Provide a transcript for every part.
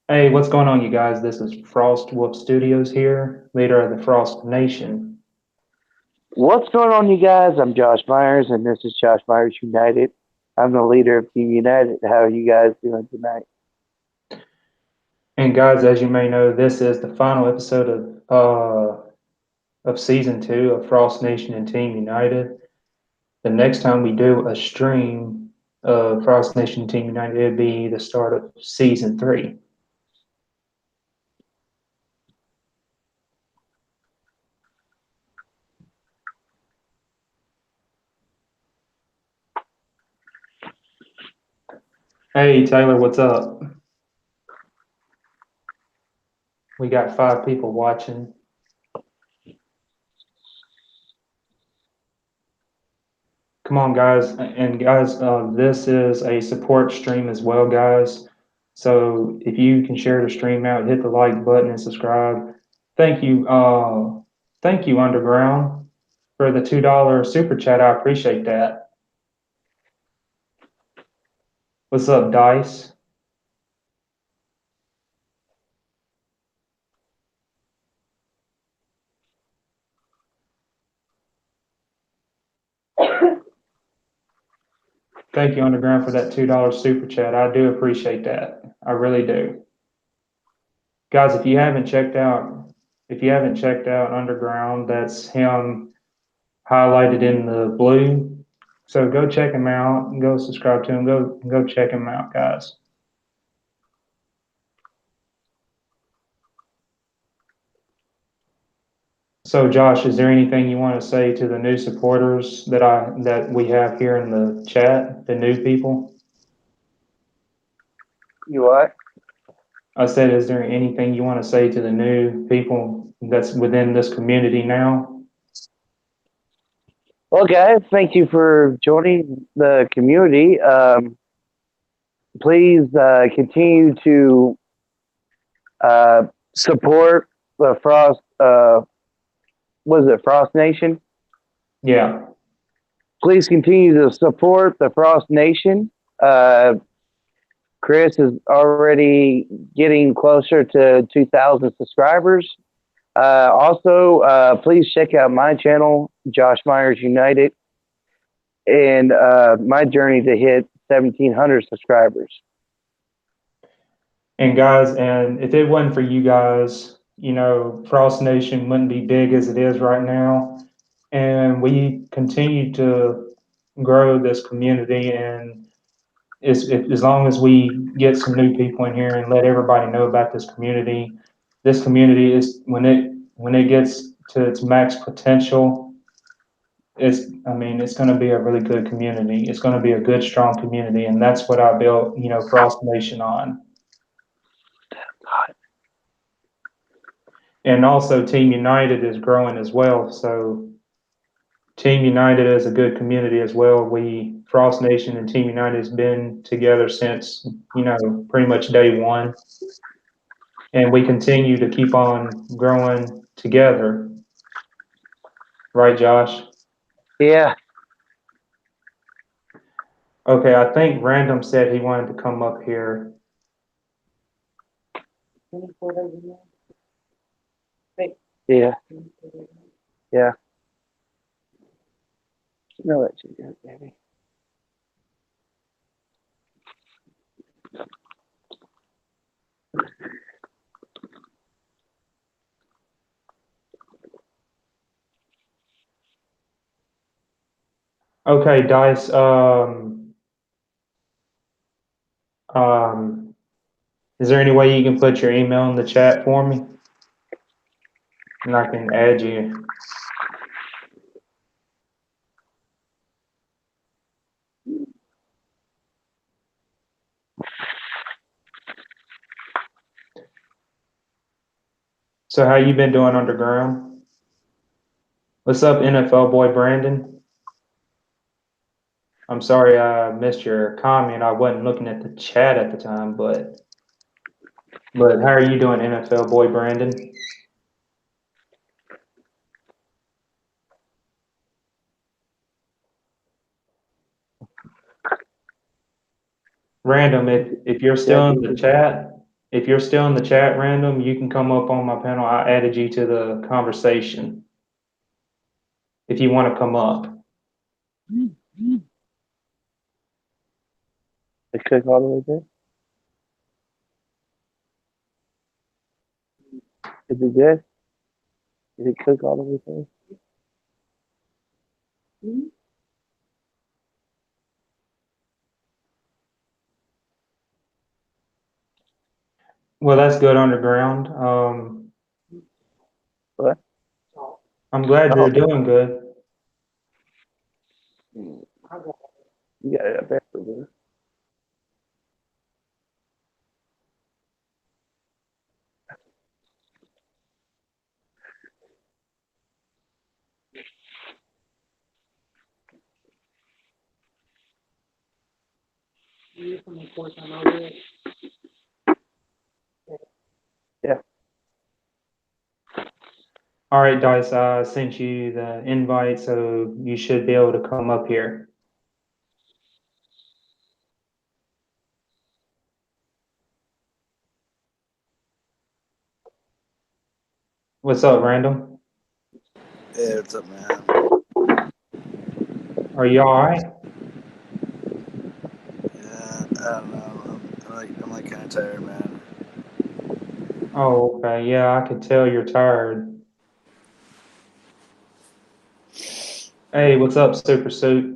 Hey, what's going on, you guys? This is Frost Wolf Studios here, leader of the Frost Nation. What's going on, you guys? I'm Josh Myers, and this is Josh Myers United. I'm the leader of Team United. How are you guys doing tonight? And guys, as you may know, this is the final episode of season two of Frost Nation and Team United. The next time we do a stream of Frost Nation and Team United, it'd be the start of season three. Hey, Taylor, what's up? We got 5 people watching. Come on, guys. And guys, this is a support stream as well, guys. So if you can share the stream out, hit the like button and subscribe. Thank you, Underground, for the $2 super chat. I appreciate that. What's up, Dice? Thank you, Underground, for that $2 super chat. I do appreciate that. I really do. Guys, if you haven't checked out Underground, that's him highlighted in the blue. So go check him out and go subscribe to him. Go check him out, guys. So Josh, is there anything you want to say to the new supporters that we have here in the chat, the new people? You what? I said, is there anything you want to say to the new people that's within this community now? Well, guys, thank you for joining the community. Please continue to uh, support the Frost. Was it Frost Nation? Yeah. Please continue to support the Frost Nation. Chris is already getting closer to 2,000 subscribers. Also, please check out my channel, Josh Myers United, and my journey to hit 1,700 subscribers. And guys, and if it wasn't for you guys, Frost Nation wouldn't be big as it is right now. And we continue to grow this community. And as long as we get some new people in here and let everybody know about this community is when it gets to its max potential, it's going to be a really good community. It's going to be a good, strong community, and that's what I built, Frost Nation on. And also, Team United is growing as well. So Team United is a good community as well. Frost Nation and Team United has been together since, pretty much day one. And we continue to keep on growing together. Right, Josh? Yeah. Okay, I think Random said he wanted to come up here. Yeah. Yeah. No, that's good, baby. Okay, Dice. Um, is there any way you can put your email in the chat for me? And I can add you. So how you been doing, Underground? What's up, NFL boy Brandon? I'm sorry I missed your comment. I wasn't looking at the chat at the time, but how are you doing, NFL boy Brandon? Random, if you're still in the chat, If you're still in the chat, Random, you can come up on my panel. I added you to the conversation if you want to come up. They cook all the way there. Is it good? Did it cook all the way there? Well, that's good underground. What? I'm glad you're doing good. You got it up there for me. Yeah. All right, Dice, I sent you the invite, so you should be able to come up here. What's up, Random? Hey, what's up, man? Are you all right? Yeah, I don't know. I'm like kind of tired, man. Oh, okay. Yeah, I could tell you're tired. Hey, what's up, Super Suit?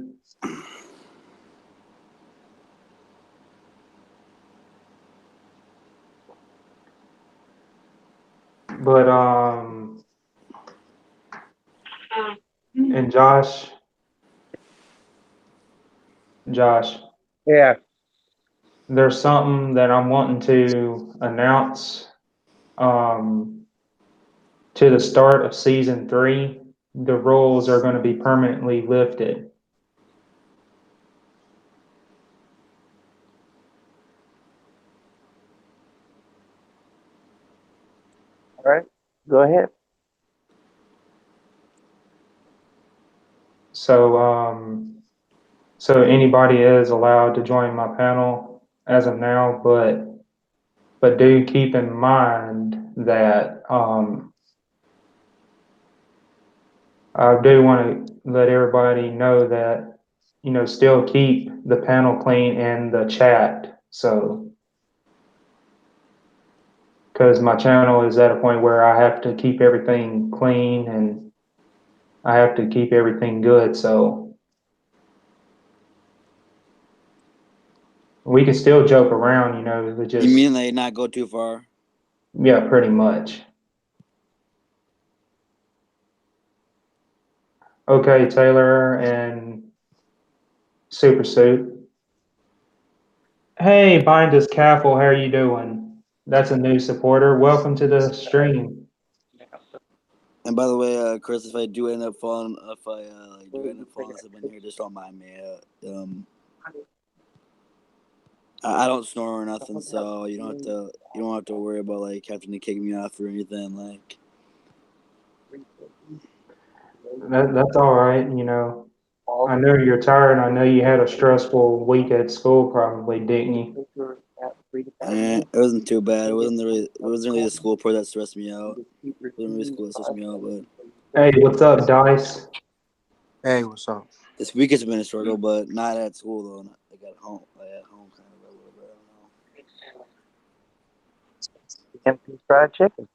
But and Josh, Yeah. there's something that I'm wanting to announce to the start of season 3. The rules are going to be permanently lifted. All right. Go ahead. So anybody is allowed to join my panel as of now, but do keep in mind that I do want to let everybody know that, still keep the panel clean and the chat. So, because my channel is at a point where I have to keep everything clean and I have to keep everything good. So we can still joke around, You mean like not go too far? yeah, pretty much. Okay, Taylor and Super Suit. Hey, Bind us Caffle, how are you doing? That's a new supporter. Welcome to the stream. And by the way, Chris, if I do end up falling, asleep in here, just don't mind me. I don't snore or nothing, so you don't have to worry about like having to kick me off or anything. Like, That's all right. I know you're tired. I know you had a stressful week at school, probably, didn't you? it wasn't too bad. It wasn't really the school part that stressed me out. It wasn't really school that stressed me out, but Hey, what's up, Dice? Hey, what's up? this week has been a struggle, but not at school though. Like at home, kind of a little bit. I don't know. Empty fried chicken.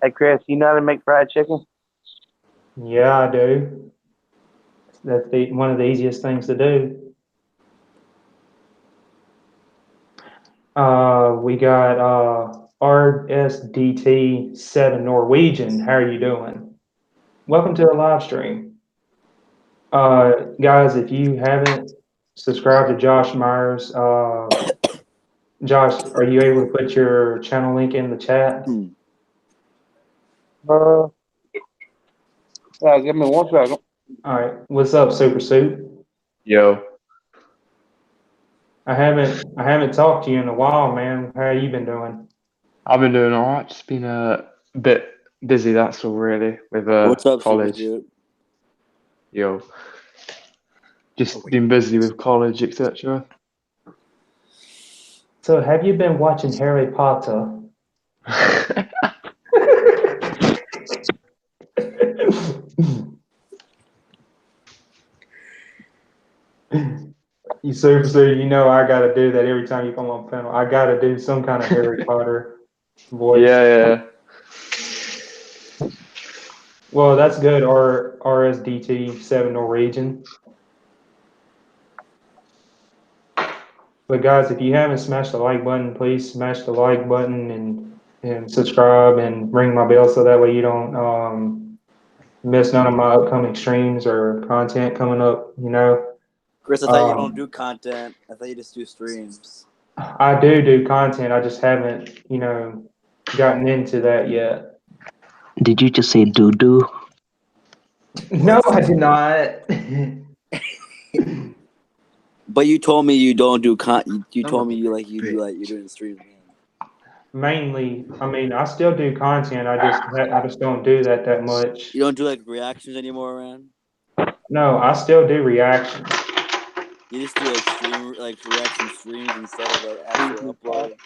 Hey, Chris, you know how to make fried chicken? Yeah, I do. That's one of the easiest things to do. We got RSDT7 Norwegian. How are you doing? Welcome to the live stream. Guys, if you haven't subscribed to Josh Myers, Josh, are you able to put your channel link in the chat? Yeah, give me 1 second. All right. What's up, Super Suit? Yo, I haven't talked to you in a while, man. How you been doing? I've been doing all right. Just been a bit busy, that's all really, with What's up, Super college. Dude? Yo. Just been busy with college, etc. So, have you been watching Harry Potter? You super, you know I gotta do that every time you come on panel. I gotta do some kind of Harry Potter voice. Yeah. Well, that's good. RSDT7 Norwegian. But guys, if you haven't smashed the like button, please smash the like button and subscribe and ring my bell so that way you don't miss none of my upcoming streams or content coming up. You know, Chris, I thought you don't do content. I thought you just do streams. I do content. I just haven't gotten into that yet. Did you just say doo doo? No, I did not. But you told me you don't do You told me you're doing streams. Mainly, I mean, I still do content. I just don't do that much. You don't do like reactions anymore, man. No, I still do reactions. You just do like reaction streams instead of like actual uploads.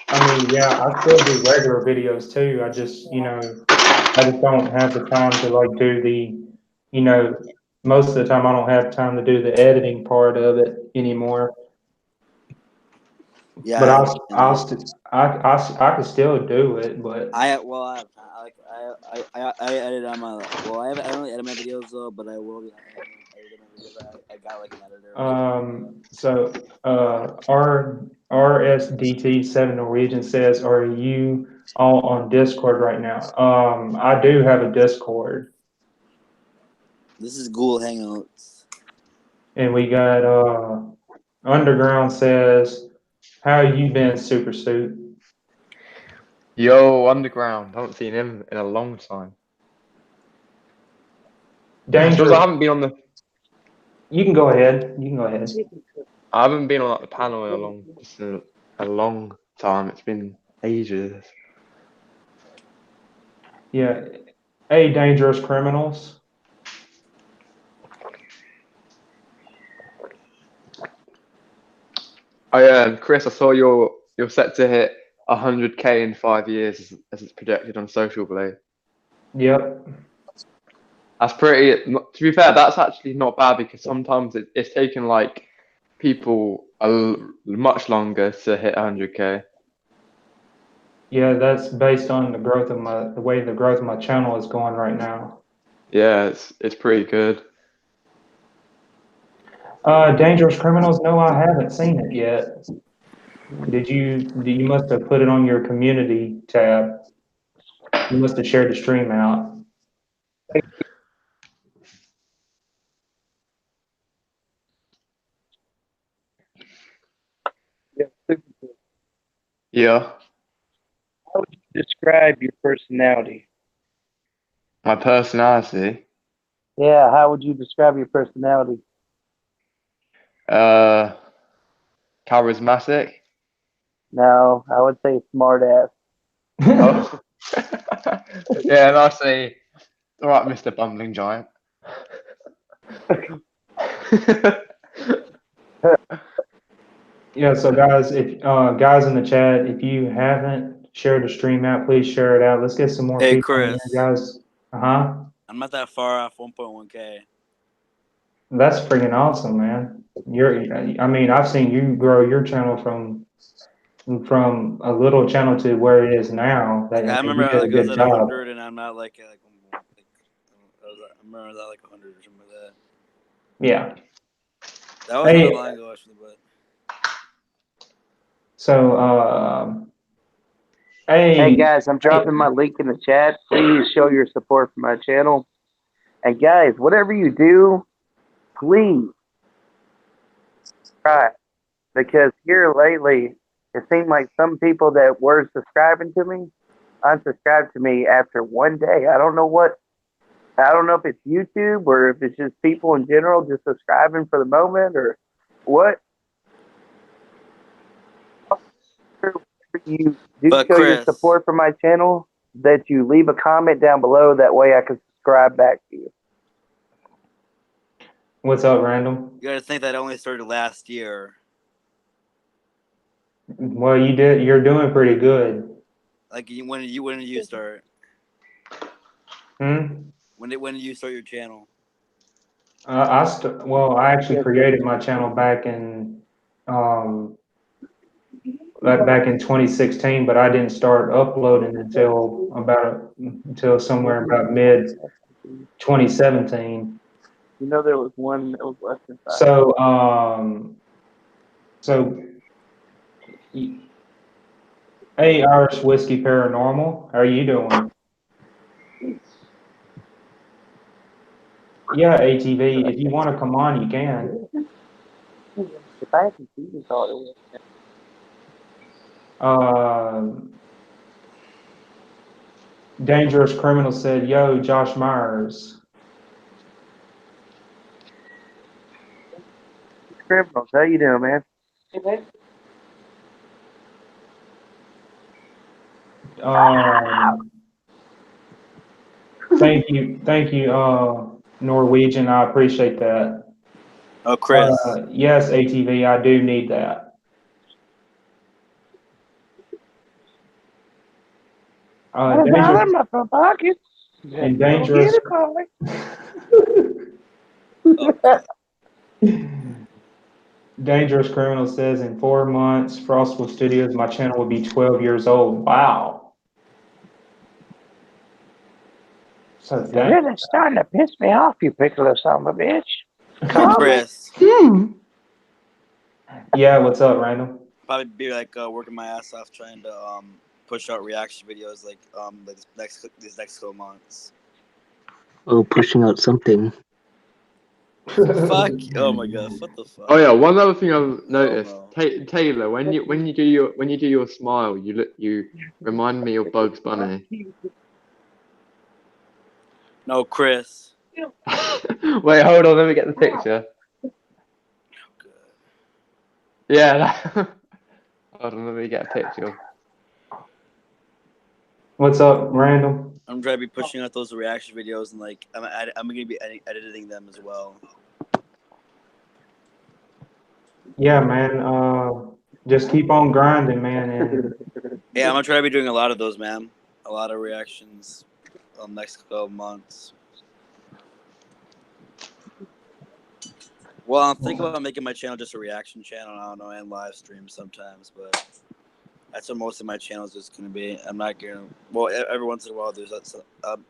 I mean, yeah, I still do regular videos too. I just don't have the time to like do most of the time I don't have time to do the editing part of it anymore. Yeah, But I could still do it, but I edit on my I don't really edit my videos though, but I will be editing my videos. I got like an editor. So our RSDT7 Norwegian says, are you all on Discord right now? I do have a Discord. This is Google Hangouts. And we got Underground says, how you been, Super Suit? Yo, Underground. Haven't seen him in a long time. Dangerous. I haven't been on the. You can go ahead. I haven't been on like, the panel in a long time. It's been ages. Yeah. Hey, Dangerous Criminals. Oh yeah, Chris, I saw you're set to hit 100K in 5 years as it's projected on Social Blade. Yep. That's pretty. To be fair, that's actually not bad because sometimes it's taken like people much longer to hit 100K. Yeah, that's based on the way the growth of my channel is going right now. Yeah, it's pretty good. Dangerous Criminals, no, I haven't seen it yet. You must have put it on your community tab. You must have shared the stream out. Yeah. How would you describe your personality? My personality? Yeah, how would you describe your personality? Charismatic? No, I would say smart ass. Oh. Yeah, and I'll say, all right, Mr. Bumbling Giant. Yeah, so guys, if guys in the chat, if you haven't shared the stream out, please share it out. Let's get some more Hey, people in Chris. here, guys. I'm not that far off 1.1K. That's freaking awesome, man. I mean, I've seen you grow your channel from a little channel to where it is now. I And remember you did a I was good at job. 100, and I'm not like I remember I was at like 100 or something like that. Yeah. That wasn't that long ago, actually, but. So, Hey guys, I'm dropping my link in the chat. Please show your support for my channel. And guys, whatever you do, please try. Because here lately, it seemed like some people that were subscribing to me unsubscribed to me after one day. I don't know if it's YouTube or if it's just people in general just subscribing for the moment or what. You do show your support for my channel, that you leave a comment down below. That way I can subscribe back to you. What's up, Randall? You gotta think that only started last year. Well, you're doing pretty good. Like when did you start? Hmm? When did you start your channel? I actually created my channel um, back in 2016, but I didn't start uploading until somewhere about mid 2017. You know, there was one that was less than 5. So, hey, Irish Whiskey Paranormal, how are you doing? Yeah, ATV, if you want to come on, you can. If I hadn't seen you, thought it was. Dangerous Criminal said, yo, Josh Myers. Criminals, how you doing, man? Thank you, Norwegian. I appreciate that. Oh, Chris. Yes, ATV, I do need that. $1 in my front pocket. And Dangerous. Dangerous Criminal says in 4 months, Frostwood Studios, my channel will be 12 years old. Wow. So Really starting to piss me off, you pickle son of a bitch. Chris. Yeah, what's up, Randall? Probably be like working my ass off trying to push out reaction videos like these next couple months. Oh, pushing out something. Fuck! Oh my god! What the fuck? Oh yeah, one other thing I've noticed, no. Taylor, when you do your smile, you remind me of Bugs Bunny. No, Chris. Wait, hold on, let me get the picture. Yeah. Hold on, let me get a picture. What's up, Randall? I'm trying to be pushing out those reaction videos and like I'm gonna be editing them as well. Yeah, man. Just keep on grinding, man. And Yeah, I'm gonna try to be doing a lot of those, man. A lot of reactions next couple months. Well, I'm thinking about making my channel just a reaction channel. I don't know, and live stream sometimes, but that's what most of my channel is just gonna be. I'm not gonna. Well, every once in a while there's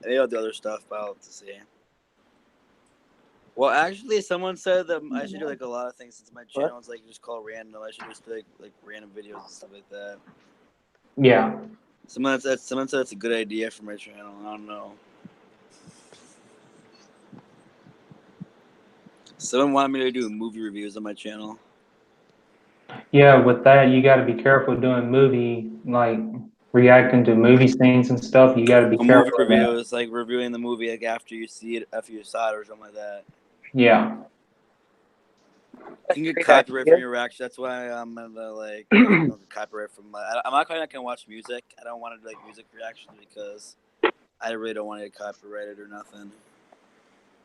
any of the other stuff, but I'll have to see. Well, actually, someone said that I should do like a lot of things since my channel is like just called random. I should just do like random videos and stuff like that. yeah. Someone said that's a good idea for my channel. I don't know. Someone wanted me to do movie reviews on my channel. Yeah, with that, you got to be careful doing like reacting to movie scenes and stuff. You got to be A movie careful of that. review is like reviewing the movie like after you saw it or something like that. Yeah. You can get copyright from your reaction. That's why I'm gonna like copyright from. I'm not gonna watch music. I don't want to do like music reactions because I really don't want to get copyrighted or nothing.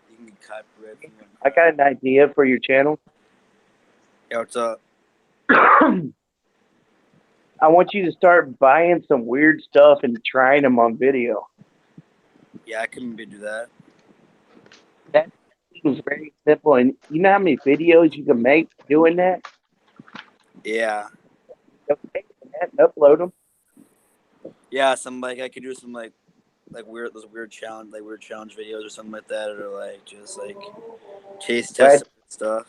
You can get copyright from. I got an idea for your channel. Yeah, what's up? I want you to start buying some weird stuff and trying them on video. Yeah, I can maybe do that. That seems very simple. And you know how many videos you can make doing that? Yeah. Okay, and upload them. Yeah, some like I could do some like weird challenge videos or something like that, or like just like taste test stuff.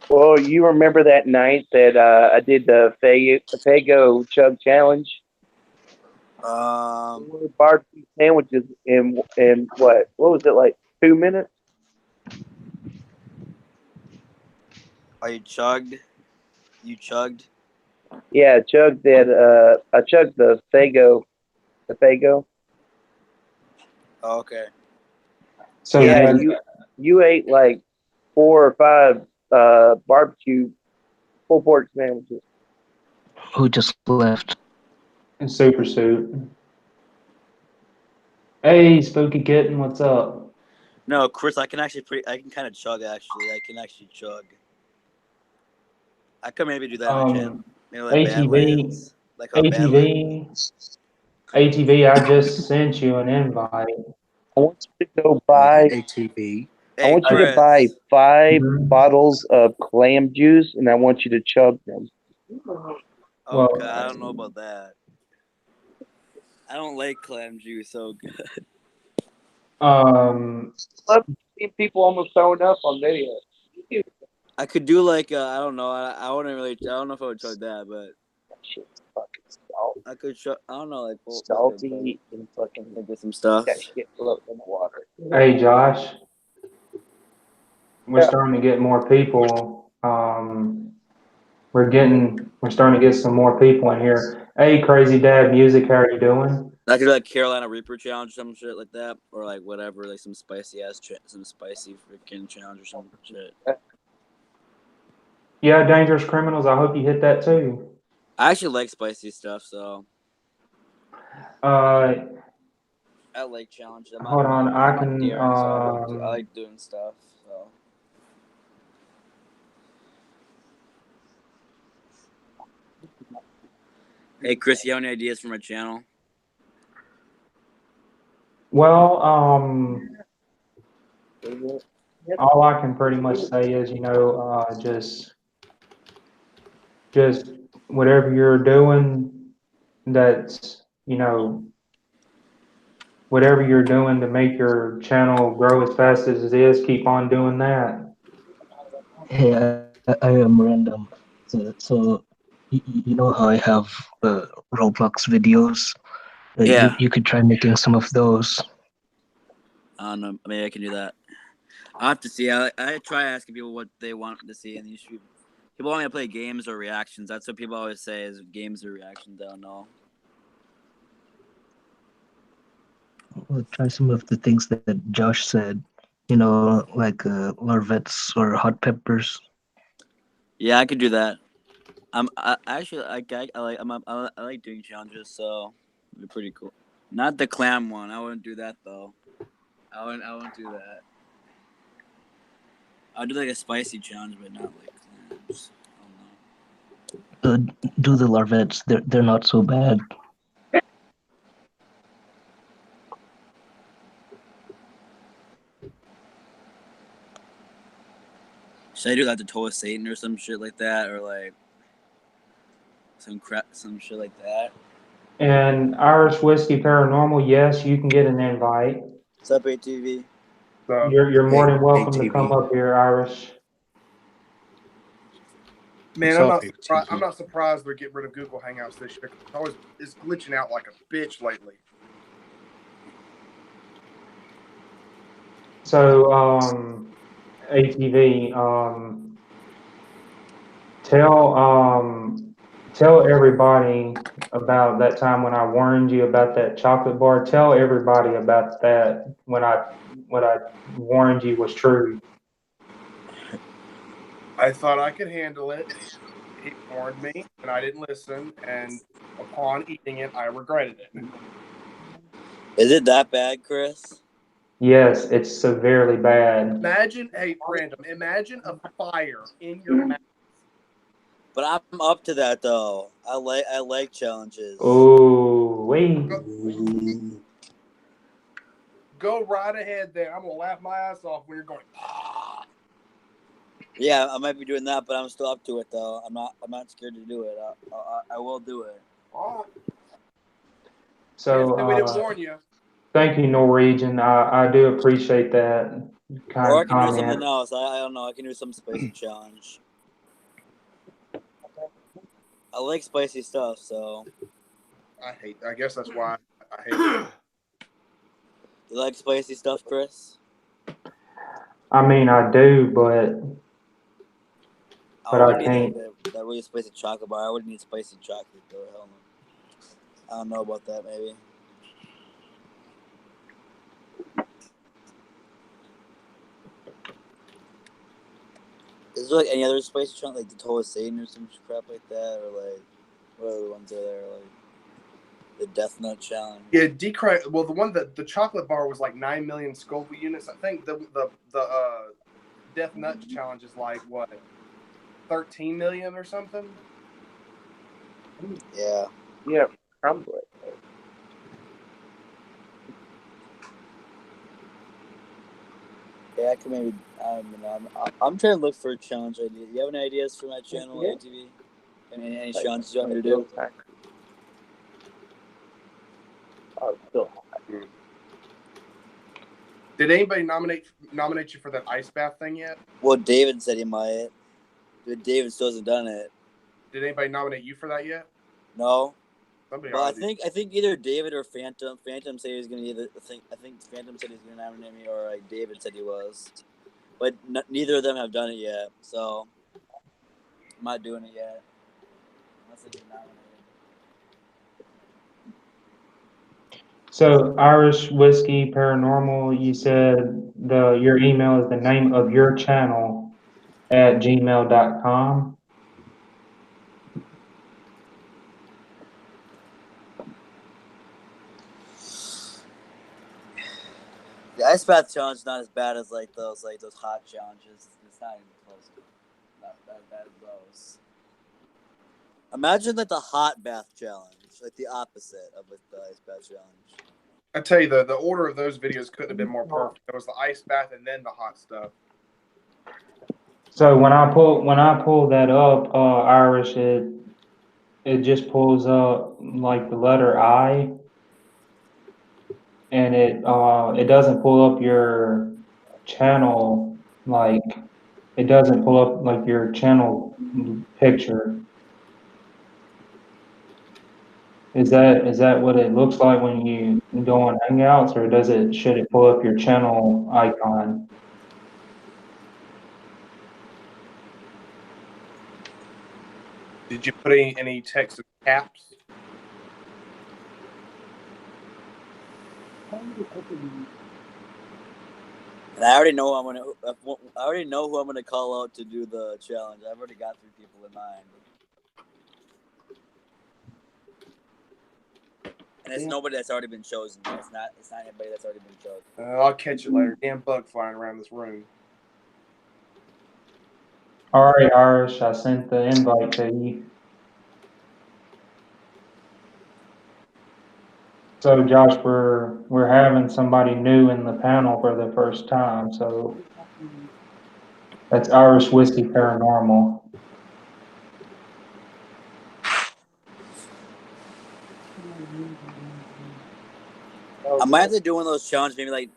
Well, you remember that night that I did the Fago Chug Challenge? Barbecue sandwiches in what was it, like 2 minutes? Oh, you chugged? You chugged? Yeah, I chugged that. I chugged the Fago. The Fago. Oh, okay. So yeah, you ate like 4 or 5 barbecue pulled pork sandwiches. Who just left? Super Suit. Hey, Spooky Kitten, what's up? No, Chris, I can kind of chug. Actually, I can actually chug. I could maybe do that on my channel. Maybe like ATV, Badlands, like how Badlands. ATV, I just sent you an invite. I want you to go Oh, buy. ATV. I Hey, want you to Chris. buy 5 Mhm. bottles of clam juice, and I want you to chug them. Okay, I don't know about that. I don't like clam juice so good. Love seeing people almost throwing up on video. I could do like I don't know. I wouldn't really. I don't know if I would chug that, but That shit's fucking salty. I could chug. I don't know, like Salty and fucking. like get some stuff. Gotta get floating in the water. Hey, Josh, we're Yeah. starting to get more people. We're starting to get some more people in here. Hey, Crazy Dad Music, how are you doing? I could do like Carolina Reaper challenge, some shit like that, or like whatever, like some spicy freaking challenge or some shit. Yeah, Dangerous Criminals, I hope you hit that too. I actually like spicy stuff, so Uh, I like challenges. Hold on, I I'm can, daring, so I like doing stuff. So hey, Chris, you have any ideas for my channel? well, all I can pretty much say is, just whatever you're doing, that's, whatever you're doing to make your channel grow as fast as it is, keep on doing that. Hey, I am random. So you know how I have Roblox videos? Yeah. You could try making some of those. I don't know. Maybe I can do that. I have to see. I try asking people what they want to see, and usually people want me to play games or reactions. That's what people always say is games or reactions. I don't know. Well, try some of the things that Josh said. Like larvettes or hot peppers. Yeah, I could do that. I actually I like doing challenges, so it'd be pretty cool. Not the clam one. I wouldn't do that though. I wouldn't do that. I'll do like a spicy challenge, but not like clams. I don't know. Do the larvettes. They're not so bad. Should I do like the toe of Satan or some shit like that, or like some shit like that? And Irish Whiskey Paranormal, yes, you can get an invite. What's up, ATV? You're more than welcome to ATV. come up here, Irish. Man, What's up, I'm not surprised they're getting rid of Google Hangouts this year. It's glitching out like a bitch lately. So, ATV, tell everybody about that time when I warned you about that chocolate bar. Tell everybody about that when what I warned you was true. I thought I could handle it. He warned me, and I didn't listen. And upon eating it, I regretted it. Is it that bad, Chris? Yes, it's severely bad. Imagine a fire in your mouth. But I'm up to that though. I like challenges. Oh, wait. Go right ahead there. I'm gonna laugh my ass off when you're going. Yeah, I might be doing that, but I'm still up to it though. I'm not scared to do it. I will do it. Oh, So, we didn't warn you. thank you, Norwegian. I do appreciate that kind Or I of can do comment. something else. I don't know. I can do some spicy challenge. I like spicy stuff, so. I guess that's why I hate it. You like spicy stuff, Chris? I mean, I do, but I I need can't. that really spicy chocolate bar. I would need spicy chocolate though. Hell no. I don't know about that. Maybe. Is there like any other spicy chocolate, like the toe of Satan or some crap like that, or like what other ones are there? Like The Death Note challenge. Yeah, well, the one that the chocolate bar was like 9 million Scoville units. I think the Death Nut challenge is like what, 13 million or something. Yeah. Yeah, probably. Yeah, I could maybe. I'm trying to look for a challenge idea. Do you have any ideas for my channel, Yeah. ATV? Any challenges you want me to do? Oh, still. Did anybody nominate you for that ice bath thing yet? Well, David said he might. But David still hasn't done it. Did anybody nominate you for that yet? No. Somebody. Well, I think either David or Phantom. Phantom said he was gonna either. I think Phantom said he was gonna nominate me, or like David said he was. But neither of them have done it yet, so I'm not doing it yet unless they get nominated. So Irish Whiskey Paranormal, you said your email is the name of your channel at gmail.com. The ice bath challenge is not as bad as like those hot challenges. It's not even close to not that bad as those. Imagine like the hot bath challenge, like the opposite of like the ice bath challenge. I tell you, the order of those videos couldn't have been more perfect. It was the ice bath and then the hot stuff. So when I pull that up, Irish, it just pulls up like the letter I, and it doesn't pull up your channel, like it doesn't pull up like your channel picture. Is that what it looks like when you go on Hangouts, or should it pull up your channel icon? Did you put any text in caps? And I already know who I'm gonna call out to do the challenge. I've already got 3 people in mind. And it's nobody that's already been chosen. It's not anybody that's already been chosen. I'll catch you later. Damn bug flying around this room. All right, Irish, I sent the invite to you. So Josh, we're having somebody new in the panel for the first time. So that's Irish Whiskey Paranormal. I might have to do one of those challenges maybe like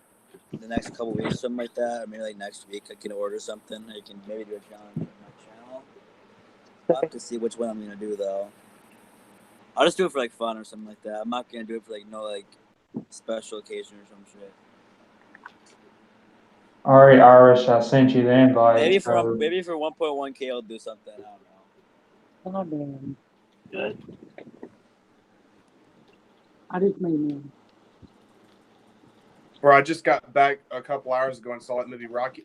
the next couple weeks, something like that, or maybe like next week I can order something. I can maybe do a challenge on my channel. I'll have to see which one I'm gonna do though. I'll just do it for like fun or something like that. I'm not gonna do it for like no like special occasion or some shit. All right, Irish, I sent you the invite. Maybe for 1.1K I'll do something. I don't know. Oh damn. Good. I just made one. Where I just got back a couple hours ago and saw that movie Rocket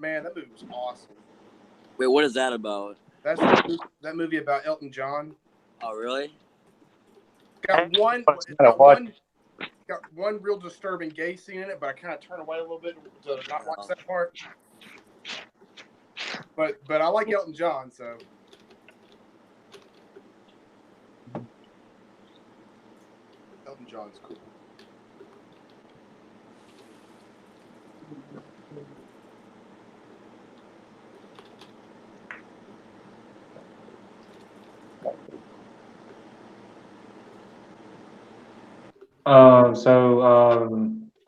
Man. That movie was awesome. Wait, what is that about? That's that movie about Elton John. Oh really? Got one real disturbing gay scene in it, but I kind of turn away a little bit to not watch that part. But I like Elton John, so. Elton John's cool.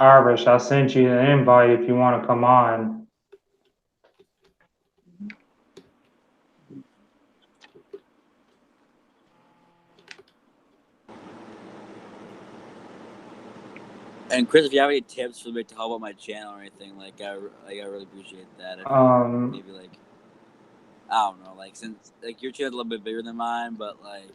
Irish, I sent you an invite if you want to come on. And Chris, if you have any tips for me to help out my channel or anything, I really appreciate that. If maybe like I don't know, like since like your channel's a little bit bigger than mine, but like.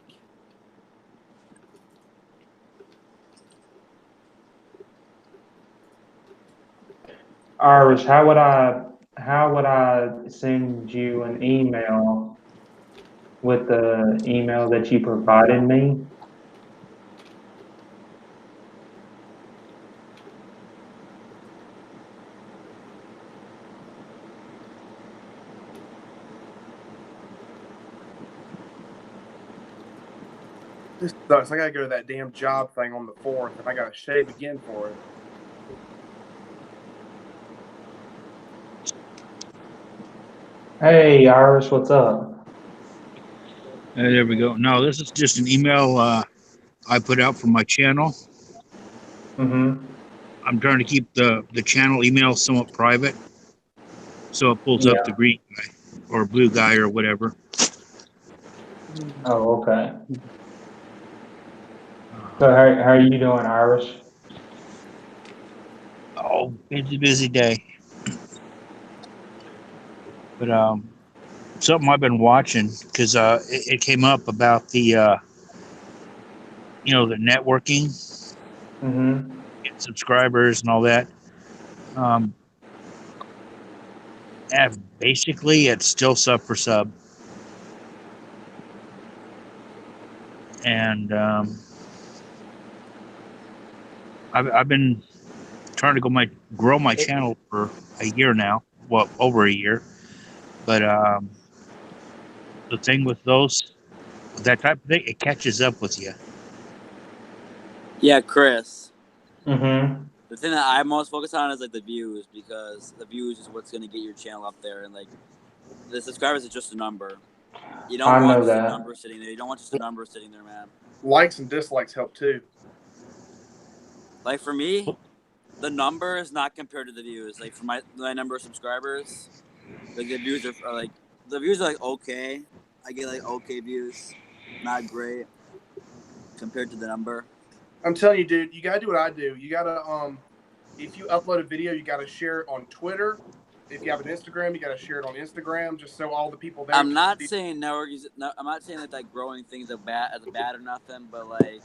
Irish, how would I send you an email with the email that you provided me? This sucks. I gotta go to that damn job thing on the 4th, and I gotta shave again for it. Hey, Irish, what's up? There we go. No, this is just an email I put out from my channel. Mm-hmm. I'm trying to keep the channel email somewhat private, so it pulls up the Yeah. green guy or blue guy or whatever. Oh, okay. So how are you doing, Irish? Oh, busy day. But something I've been watching because it came up about the the networking, Mm-hmm. get subscribers and all that. Um, and basically, it's still sub for sub, and I've been trying to grow my channel for a year now. Well, over a year. But the thing with that type of thing, it catches up with you. Yeah, Chris. Mm-hmm. The thing that I most focus on is like the views, because the views is what's gonna get your channel up there, and like the subscribers is just a number. You don't I want know just a that. number sitting there. You don't want just a number sitting there, man. Likes and dislikes help too. Like for me, the number is not compared to the views. Like for my number of subscribers, like the views are like okay. I get like okay views, not great compared to the number. I'm telling you, dude, you gotta do what I do. You gotta if you upload a video, you gotta share it on Twitter. If you have an Instagram, you gotta share it on Instagram, just so all the people there I'm can not see. saying I'm not saying that like growing things are bad or nothing, but like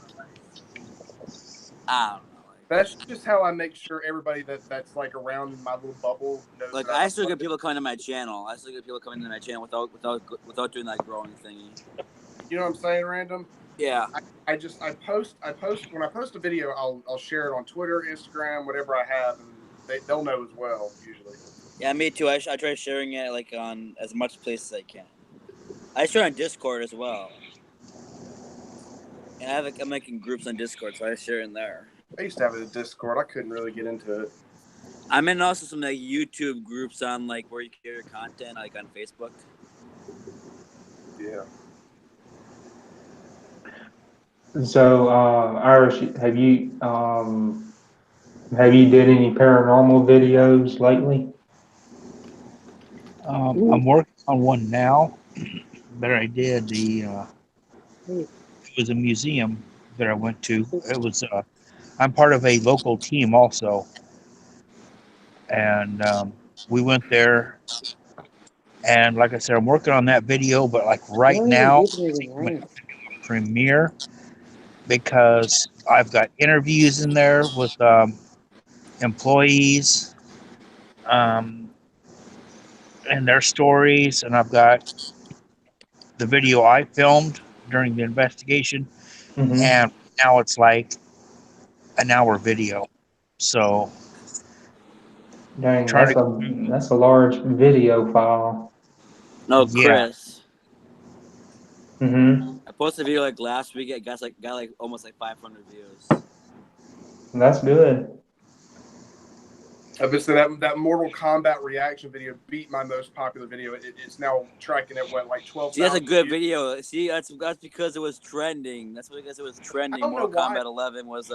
I don't know. That's just how I make sure everybody that's like around my little bubble knows Like that I I've still get uploaded. people coming to my channel. I still get people coming to my channel without doing that growing thingy. You know what I'm saying, Random? Yeah. I post when I post a video, I'll share it on Twitter, Instagram, whatever I have, and they'll know as well usually. Yeah, me too. I try sharing it like on as much places as I can. I share on Discord as well, and I'm making groups on Discord, so I share in there. I used to have a Discord. I couldn't really get into it. I'm in also some like YouTube groups on like where you can share your content, like on Facebook. Yeah. So, Irish, have you did any paranormal videos lately? I'm working on one now, but I did it was a museum that I went to. It was I'm part of a local team also, and we went there. And like I said, I'm working on that video, but like right now, I think I'm gonna have to do a premiere because I've got interviews in there with employees um, and their stories, and I've got the video I filmed during the investigation, Mm-hmm. and now it's like an hour video. So Dang, trying to that's a large video file. No, yeah. Chris. Mm-hmm. I posted a video like last week. It got like almost like 500 views. That's good. Obviously, that Mortal Kombat reaction video beat my most popular video. It's now tracking at what, like See, that's a 12,000 good views. video. See, that's because it was trending. That's because it was I trending. don't know Mortal why. Kombat 11 was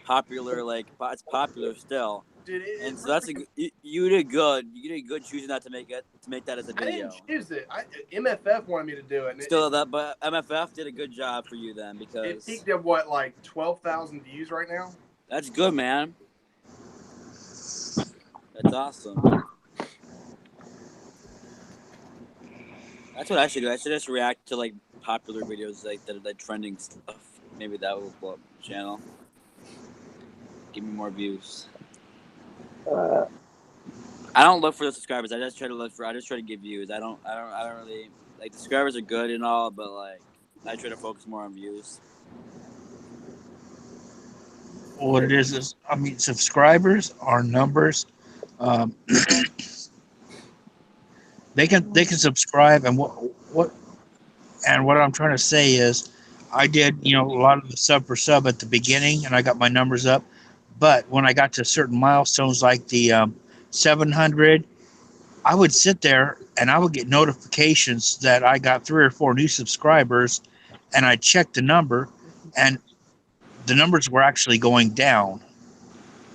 popular. Like it's popular still. Dude, And it so really, you did good. You did good choosing not to make that as a I video. didn't choose it. MFF wanted me to do it, and Still, but MFF did a good job for you then, it because peaked at what, like 12,000 views right now. that's good, man. That's awesome. That's what I should do. I should just react to like popular videos like that, like trending stuff. Maybe that will blow up the channel. Give me more views. I don't look for the subscribers. I just try to give views. I don't really like the subscribers are good and all, but like I try to focus more on views. What it is I mean, subscribers are numbers. Um, they can subscribe, and what I'm trying to say is I did, a lot of the sub for sub at the beginning, and I got my numbers up. But when I got to certain milestones, like the 700, I would sit there and I would get notifications that I got 3 or 4 new subscribers, and I'd check the number, and the numbers were actually going down.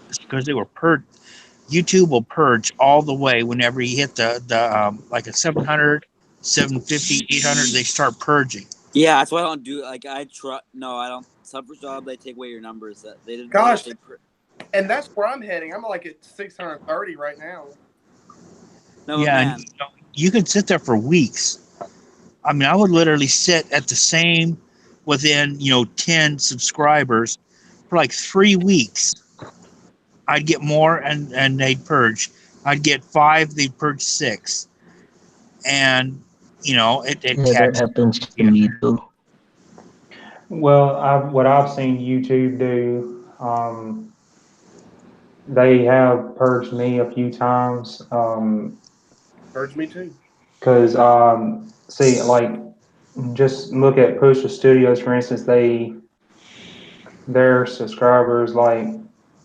It's because they were purged. YouTube will purge all the way whenever you hit the like a 700, 750, 800, they start purging. Yeah, that's why I don't do like I try. No, I don't. Sub for sub, they take away your numbers. They didn't. Gosh, and that's where I'm heading. I'm like at 630 right now. No, Yeah, man. and you could sit there for weeks. I mean, I would literally sit at the same within 10 subscribers for like 3 weeks. I'd get more, and they'd purge. I'd get 5, they'd purge 6, and it Yeah, that taxed happens to you. me too. Well, what I've seen YouTube do, they have purged me a few times. Purge me too. Because see, like, just look at Pusha Studios, for instance. Their subscribers, like,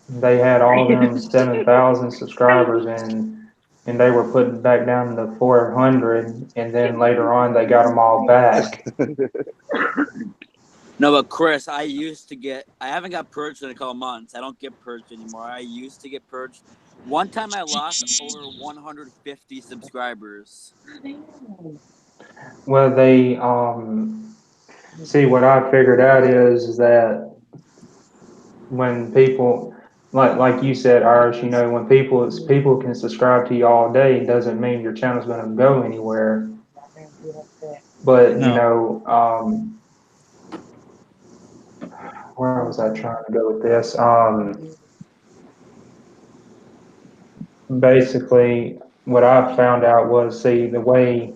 they had all them 7,000 subscribers, and they were putting back down to 400, and then later on they got them all back. No, but Chris, I haven't got purged in a couple months. I don't get purged anymore. I used to get purged. One time I lost over 150 subscribers. Well, they see, what I figured out is that when people, like you said, Irish, when people can subscribe to you all day, doesn't mean your channel's going to go anywhere. But No. where was I trying to go with this? Basically, what I found out was, see, the way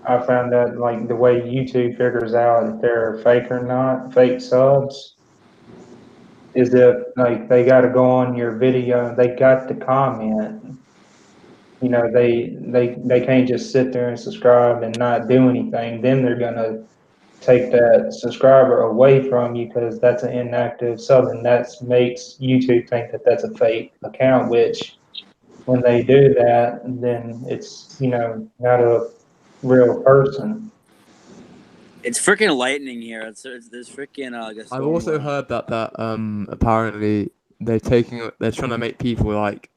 I found out, like, the way YouTube figures out if they're fake or not, fake subs, is if, like, they got to go on your video, they got to comment. They can't just sit there and subscribe and not do anything. Then they're gonna take that subscriber away from you because that's an inactive sub, and that makes YouTube think that that's a fake account. Which, when they do that, then it's not a real person. It's freaking lightning here. There's freaking I've also heard that apparently they're trying to make people like,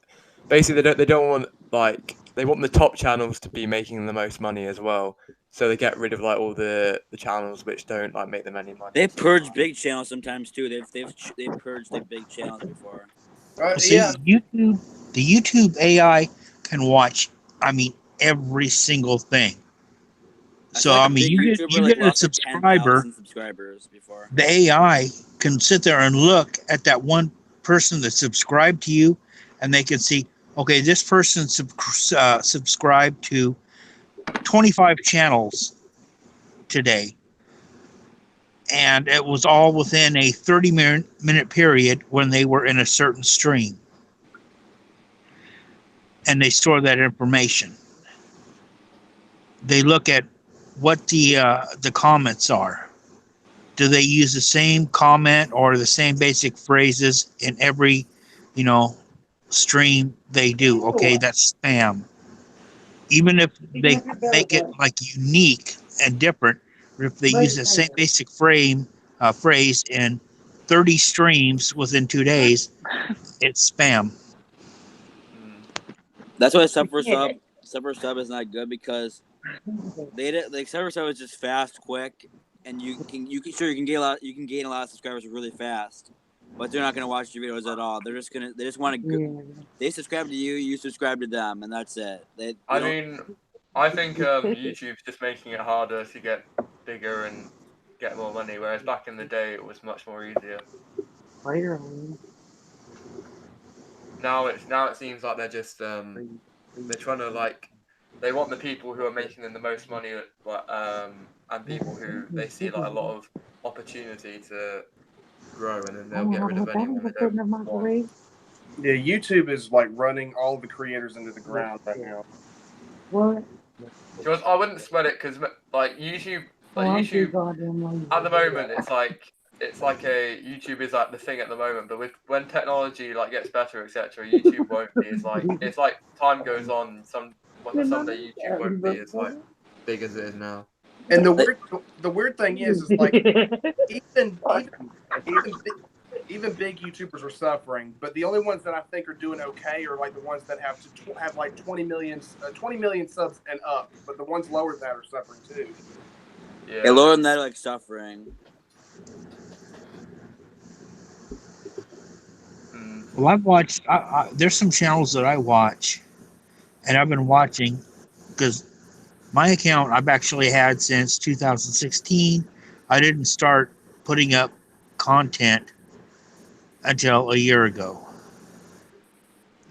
basically they don't want, like, they want the top channels to be making the most money as well. So they get rid of like all the channels which don't like make them any money. They purge big channels sometimes too. They've purged the big channels before. See, the YouTube AI can watch, every single thing. So you get a subscriber. 10,000 subscribers before. The AI can sit there and look at that one person that subscribed to you, and they can see, okay, this person subscribed to 25 channels today, and it was all within a 30-minute period when they were in a certain stream, and they store that information. They look at what the comments are. Do they use the same comment or the same basic phrases in every, stream they do? Okay, that's spam. Even if they make it like unique and different, if they use the same basic phrase in 30 streams within 2 days, it's spam. That's why sub for sub is not good, because sub for sub is just fast, quick, and you can gain a lot of subscribers really fast, but they're not gonna watch your videos at all. They just want to. They subscribe to you, you subscribe to them, and that's it. I think YouTube's just making it harder to get bigger and get more money, whereas back in the day it was much more easier. Now it seems like they're just they're trying to, like, they want the people who are making them the most money, and people who they see like a lot of opportunity to grow, and then they'll get rid of anyone they don't want. Yeah, YouTube is like running all the creators into the ground right now. What? Because I wouldn't spread it, because like YouTube Like I'm too YouTube goddamn lazy. at the moment, it's like a YouTube is like the thing at the moment. But when technology like gets better, etc., YouTube won't be. It's like time goes on. Someday YouTube won't be as like big as it is now. And the weird thing is like even even big YouTubers are suffering, but the only ones that I think are doing okay are like the ones that have like 20 million subs and up. But the ones lower than that are suffering too. Yeah, lower than that are like suffering. Well, I've watched. There's some channels that I watch, and I've been watching because my account I've actually had since 2016. I didn't start putting up content until a year ago.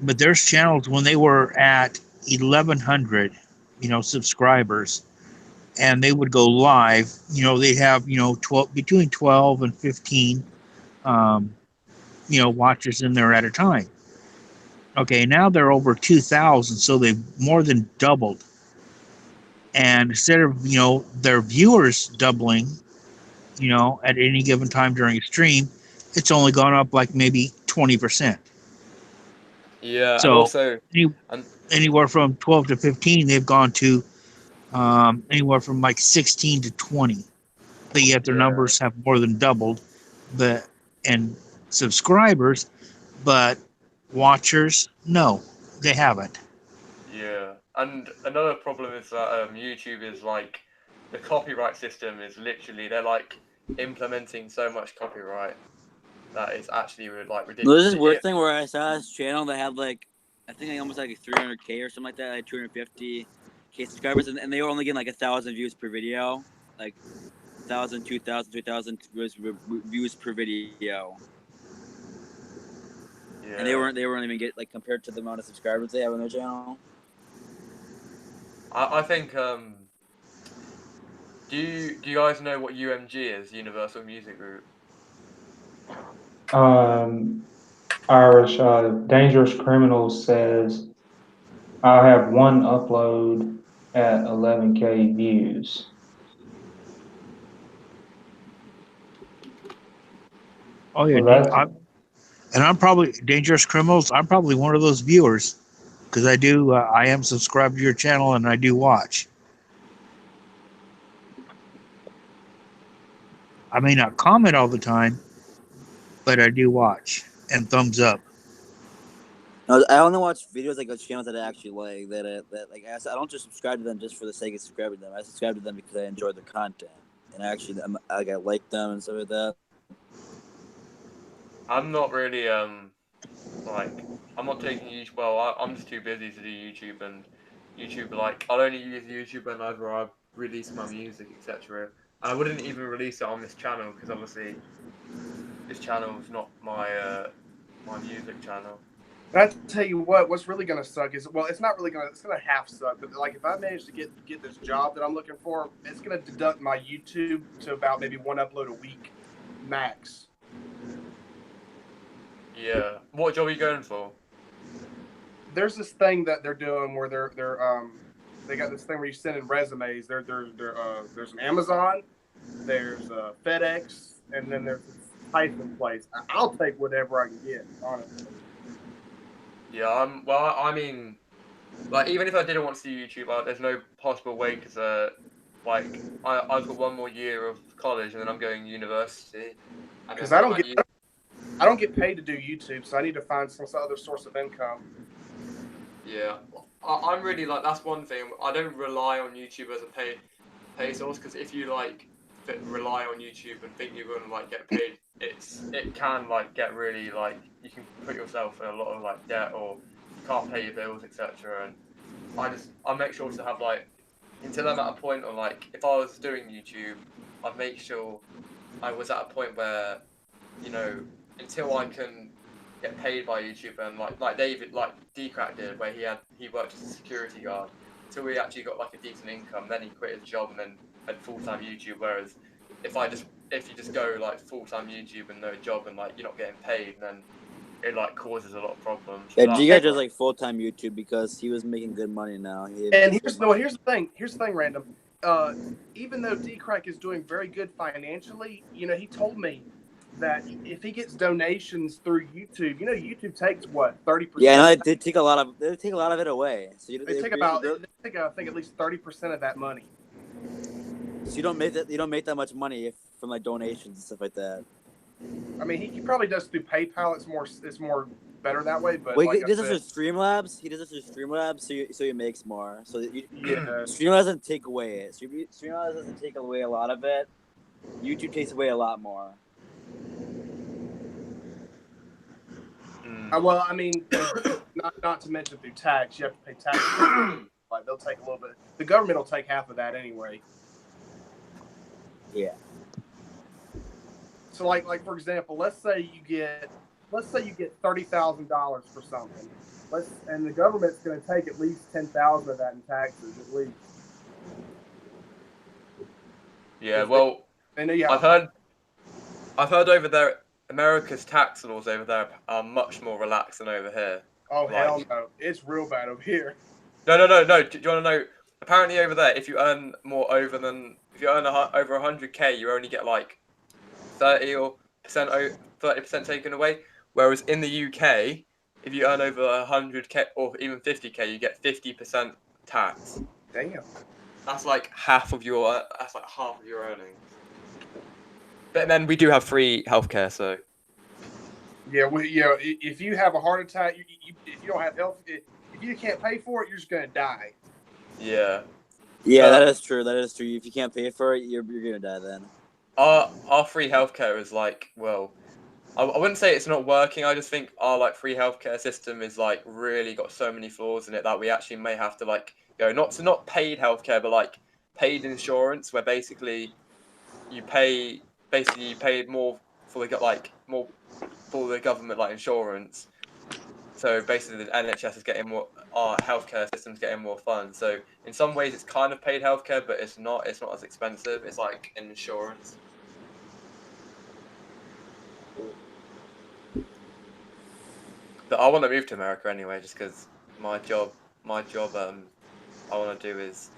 But there's channels when they were at 1,100, subscribers, and they would go live. They'd have between 12 and 15, watchers in there at a time. Okay, now they're over 2,000, so they've more than doubled. And instead of their viewers doubling, at any given time during a stream, it's only gone up like maybe 20%. Yeah, So and also anywhere from 12 to 15, they've gone to anywhere from like 16 to 20. But yet their numbers have more than doubled, and subscribers, but watchers, no, they haven't. Yeah, and another problem is that YouTube is like the copyright system is literally they're like implementing so much copyright that it's actually like ridiculous. There's this weird thing where I saw this channel that had like I think like almost like 300K or something like that, like 250K subscribers, and they were only getting like 1,000 views per video, like 1,000, 2,000, 3,000 views per video. Yeah. And they weren't even get like compared to the amount of subscribers they have on their channel. I think do you guys know what UMG is? Universal Music Group. Irish Dangerous Criminals says I have one upload at 11K views. Oh yeah, Well, I'm probably Dangerous Criminals. I'm probably one of those viewers because I am subscribed to your channel and I do watch. I may not comment all the time, but I do watch and thumbs up. No, I only watch videos like channels that I actually like. That like I don't just subscribe to them just for the sake of subscribing to them. I subscribe to them because I enjoy their content and actually I like them and stuff like that. I'm not really like I'm not taking YouTube. Well, I'm just too busy to do YouTube, and YouTube like I'll only use YouTube whenever I release my music, etc. And I wouldn't even release it on this channel because obviously this channel is not my my music channel. But I tell you what's really gonna suck is it's not really it's gonna half suck, but like if I manage to get this job that I'm looking for, it's gonna deduct my YouTube to about maybe one upload a week max. Yeah. What job are you going for? There's this thing that they're doing where they got this thing where you send in resumes. There's an Amazon, there's FedEx, and then there's this Tyson place. I'll take whatever I can get, honestly. Yeah, well, I mean, like, even if I didn't want to do YouTube, there's no possible way because, like, I've got one more year of college and then I'm going to university. Because I don't get paid to do YouTube, so I need to find some other source of income. Yeah, I'm really like that's one thing. I don't rely on YouTube as a pay source because if you like rely on YouTube and think you're going to like get paid, it can like get really like you can put yourself in a lot of like debt or you can't pay your bills, etc. And I make sure to have like until I'm at a point of like if I was doing YouTube, I'd make sure I was at a point where until I can get paid by YouTube and like David like D-Crack did where he worked as a security guard until he actually got like a decent income, then he quit his job and then had full-time YouTube. Whereas if you just go like full-time YouTube and no job and like you're not getting paid, then it like causes a lot of problems. Yeah, D-Crack does like full-time YouTube because he was making good money now. And here's the thing, random. even though D-Crack is doing very good financially, he told me that if he gets donations through YouTube, YouTube takes what 30%. Yeah, no, they take a lot of it away. So they take I think at least 30% of that money. So you don't make that much money from like donations and stuff like that. I mean, he probably does through PayPal. It's more better that way. But he does this through Streamlabs. He does this through Streamlabs, so he makes more. So Streamlabs doesn't take away it. Streamlabs doesn't take away a lot of it. YouTube takes away a lot more. Well, I mean, not to mention through tax, you have to pay tax. Like they'll take a little bit. The government will take half of that anyway. Yeah. So like for example, let's say you get $30,000 for something. And the government's going to take at least 10,000 of that in taxes at least. Yeah, well, I've heard over there, America's tax laws over there are much more relaxed than over here. Oh, hell no. It's real bad over here. No. Do you want to know? Apparently over there, if you earn over 100K, you only get like 30% taken away. Whereas in the UK, if you earn over 100K or even 50K, you get 50% tax. Damn. That's like half of your earnings. But then we do have free healthcare, so. Yeah, if you have a heart attack, if you don't have health, if you can't pay for it, you're just gonna die. Yeah. Yeah, that is true. That is true. If you can't pay for it, you're gonna die then. Our free healthcare is like, well, I wouldn't say it's not working. I just think our free healthcare system is really got so many flaws in it that we actually may have to go not paid healthcare, but paid insurance, where basically you pay more for the government insurance. So basically the NHS is getting more, our healthcare system's getting more funds. So in some ways it's kind of paid healthcare, but it's not as expensive. It's like an insurance. But I want to move to America anyway, just because my job I want to do is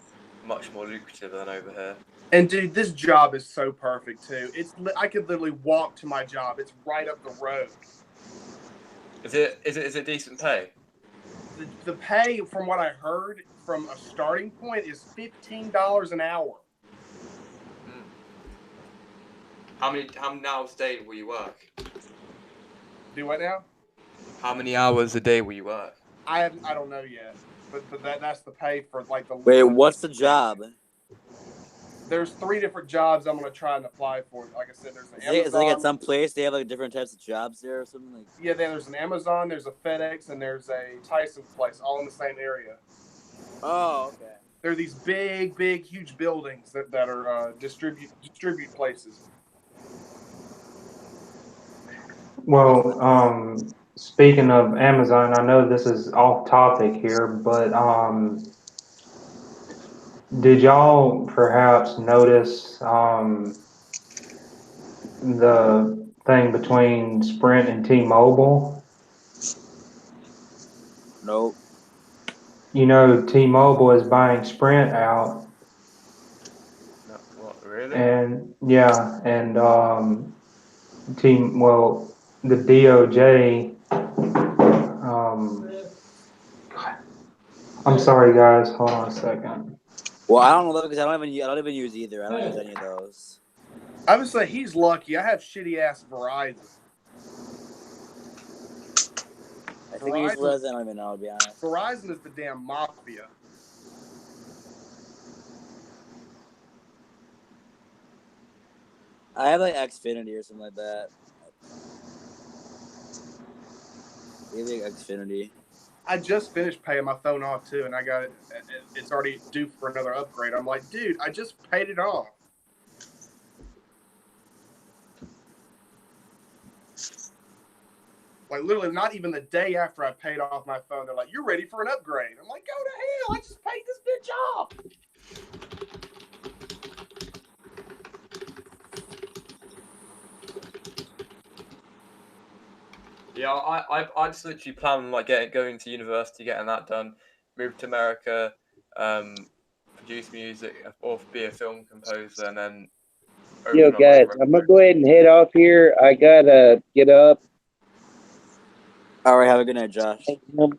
much more lucrative than over here. And dude, this job is so perfect too. I could literally walk to my job. It's right up the road. Is it decent pay? The pay, from what I heard, from a starting point is $15 an hour. How many hours a day will you work? Do what now? How many hours a day will you work? I don't know yet, but that's the pay for the. Wait, what's the job? There's 3 different jobs I'm gonna try and apply for. Like I said, there's an Amazon. Is it at some place they have different types of jobs there or something Yeah, there's an Amazon, there's a FedEx, and there's a Tyson place, all in the same area. Oh, okay. They're these big, huge buildings that are distribute places. Well, speaking of Amazon, I know this is off topic here, but did y'all perhaps notice the thing between Sprint and T-Mobile? Nope. T-Mobile is buying Sprint out. No, what, really? And yeah, and the DOJ. I'm sorry, guys. Hold on a second. Well, I don't know because I don't even use either. I don't use any of those. I would say he's lucky. I have shitty ass Verizon. I think I use Verizon. I don't even know, to be honest. Verizon is the damn mafia. I have Xfinity or something like that. Maybe Xfinity. I just finished paying my phone off too, and I got it. It's already due for another upgrade. I'm like, dude, I just paid it off. Literally, not even the day after I paid off my phone, they're like, "You're ready for an upgrade." I'm like, "Go to hell! I just paid this bitch off." Yeah, I just literally plan on going to university, getting that done, move to America, produce music or be a film composer, and then Yo, guys, I'm gonna go ahead and head off here. I gotta get up. All right, have a good night, Josh. To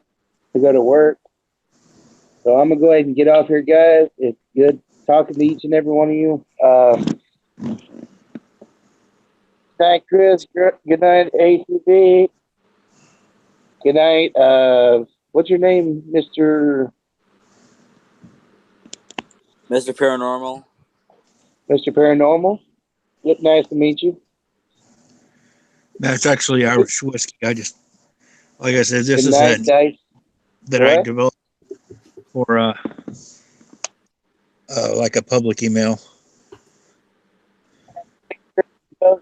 go to work. So I'm gonna go ahead and get off here, guys. It's good talking to each and every one of you. Good night, Chris. Good night, ACB. Good night. What's your name, Mr. Paranormal? Mr. Paranormal. Nice to meet you. That's actually Irish whiskey. I just, like I said, this Good is night, it guys. that I developed for like a public email.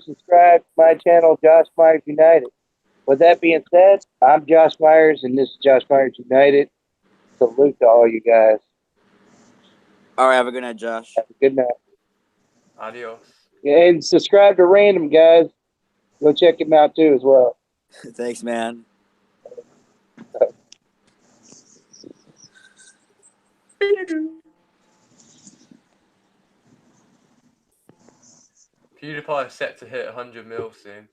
Subscribe to my channel, Josh Myers United. With that being said, I'm Josh Myers, and this is Josh Myers United. Salute to all you guys. All right, have a good night, Josh. Have a good night. Adios. And subscribe to Random, guys. Go check him out too as well. Thanks, man. PewDiePie is set to hit 100 mil soon.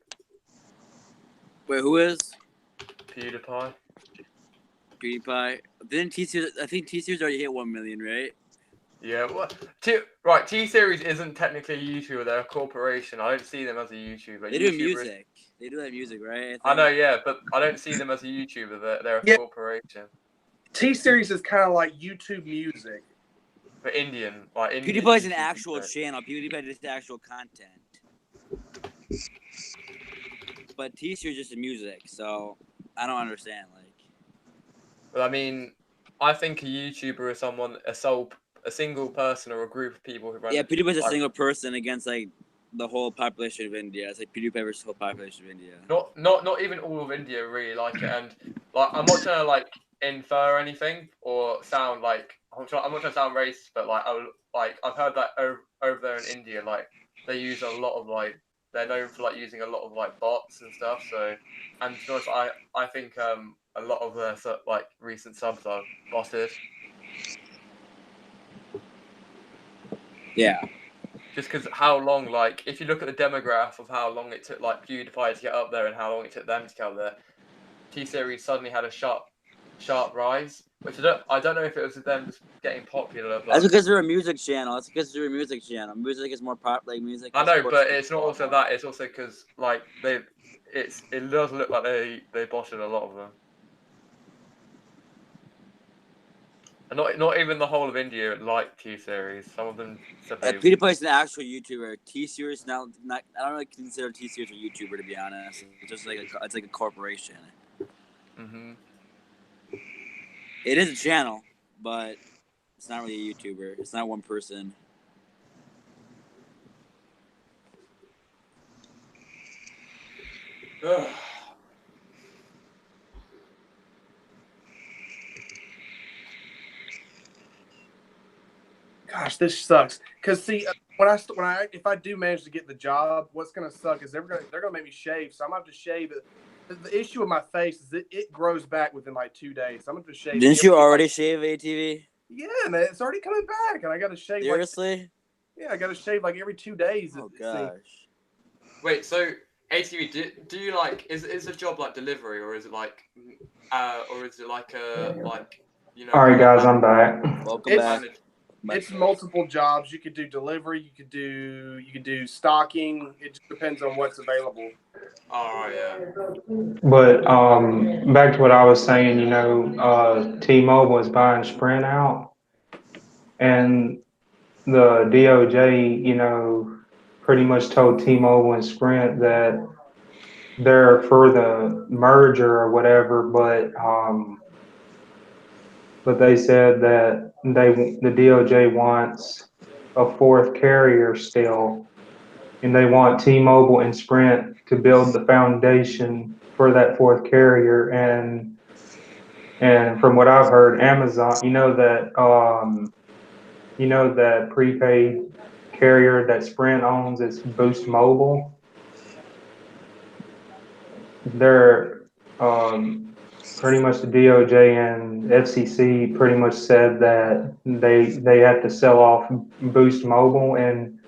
Wait, who is? PewDiePie. PewDiePie. Didn't T-Series? I think T-Series already hit 1 million, right? Yeah, well, T-Series isn't technically a YouTuber, they're a corporation. I don't see them as a YouTuber. They do music. They do that music, right? I know, yeah, but I don't see them as a YouTuber. They're a corporation. T-Series is kind of like YouTube music. For Indian, like Indian. PewDiePie is an actual channel. PewDiePie does the actual content. But T-Series is just music, so I don't understand. Like, well, I mean, I think a YouTuber is someone, a single person or a group of people who run. yeah, PewDiePie is a single person against like the whole population of India. It's like PewDiePie versus the whole population of India. Not even all of India really like it, and like I'm not trying to like infer anything or sound like I'm not trying to sound racist, but like I've heard that over there in India, like they use a lot of like they're known for like using a lot of like bots and stuff. So, and to be honest, I think a lot of their like recent subs are botted. Yeah. Just because how long, like, if you look at the demograph of how long it took, like, PewDiePie to get up there and how long it took them to get up there, T-Series suddenly had a sharp rise, which I don't know if it was them just getting popular. But that's because they're a music channel. That's because they're a music channel. Music is more pop, like music. I know, but it's not also that. It's also because, like, it does look like they botted a lot of them. And not even the whole of India like T-Series. Some of them said they... PewDiePie is an actual YouTuber. T-Series not. I don't really consider T-Series a YouTuber, to be honest. It's just like it's like a corporation. Mm-hmm. It is a channel, but it's not really a YouTuber. It's not one person. Gosh, this sucks. Cause see, if I do manage to get the job, what's gonna suck is they're gonna make me shave. So I'm gonna have to shave it. The issue with my face is it grows back within like 2 days. So I'm gonna have to shave. Didn't you already shave ATV? Yeah, man, it's already coming back, and I gotta shave. Seriously? I gotta shave like every 2 days. Oh gosh. Wait, so ATV, do you like is a job like delivery or is it like a you know? All right, guys, I'm back. Welcome back. It's multiple jobs. You could do delivery. You could do stocking. It just depends on what's available. All right, yeah. But back to what I was saying, T-Mobile is buying Sprint out, and the DOJ, pretty much told T-Mobile and Sprint that they're for the merger or whatever, but they said that the DOJ wants a fourth carrier still, and they want T-Mobile and Sprint to build the foundation for that fourth carrier. And from what I've heard, Amazon, that prepaid carrier that Sprint owns is Boost Mobile. They're pretty much the DOJ and FCC pretty much said that they have to sell off Boost Mobile, and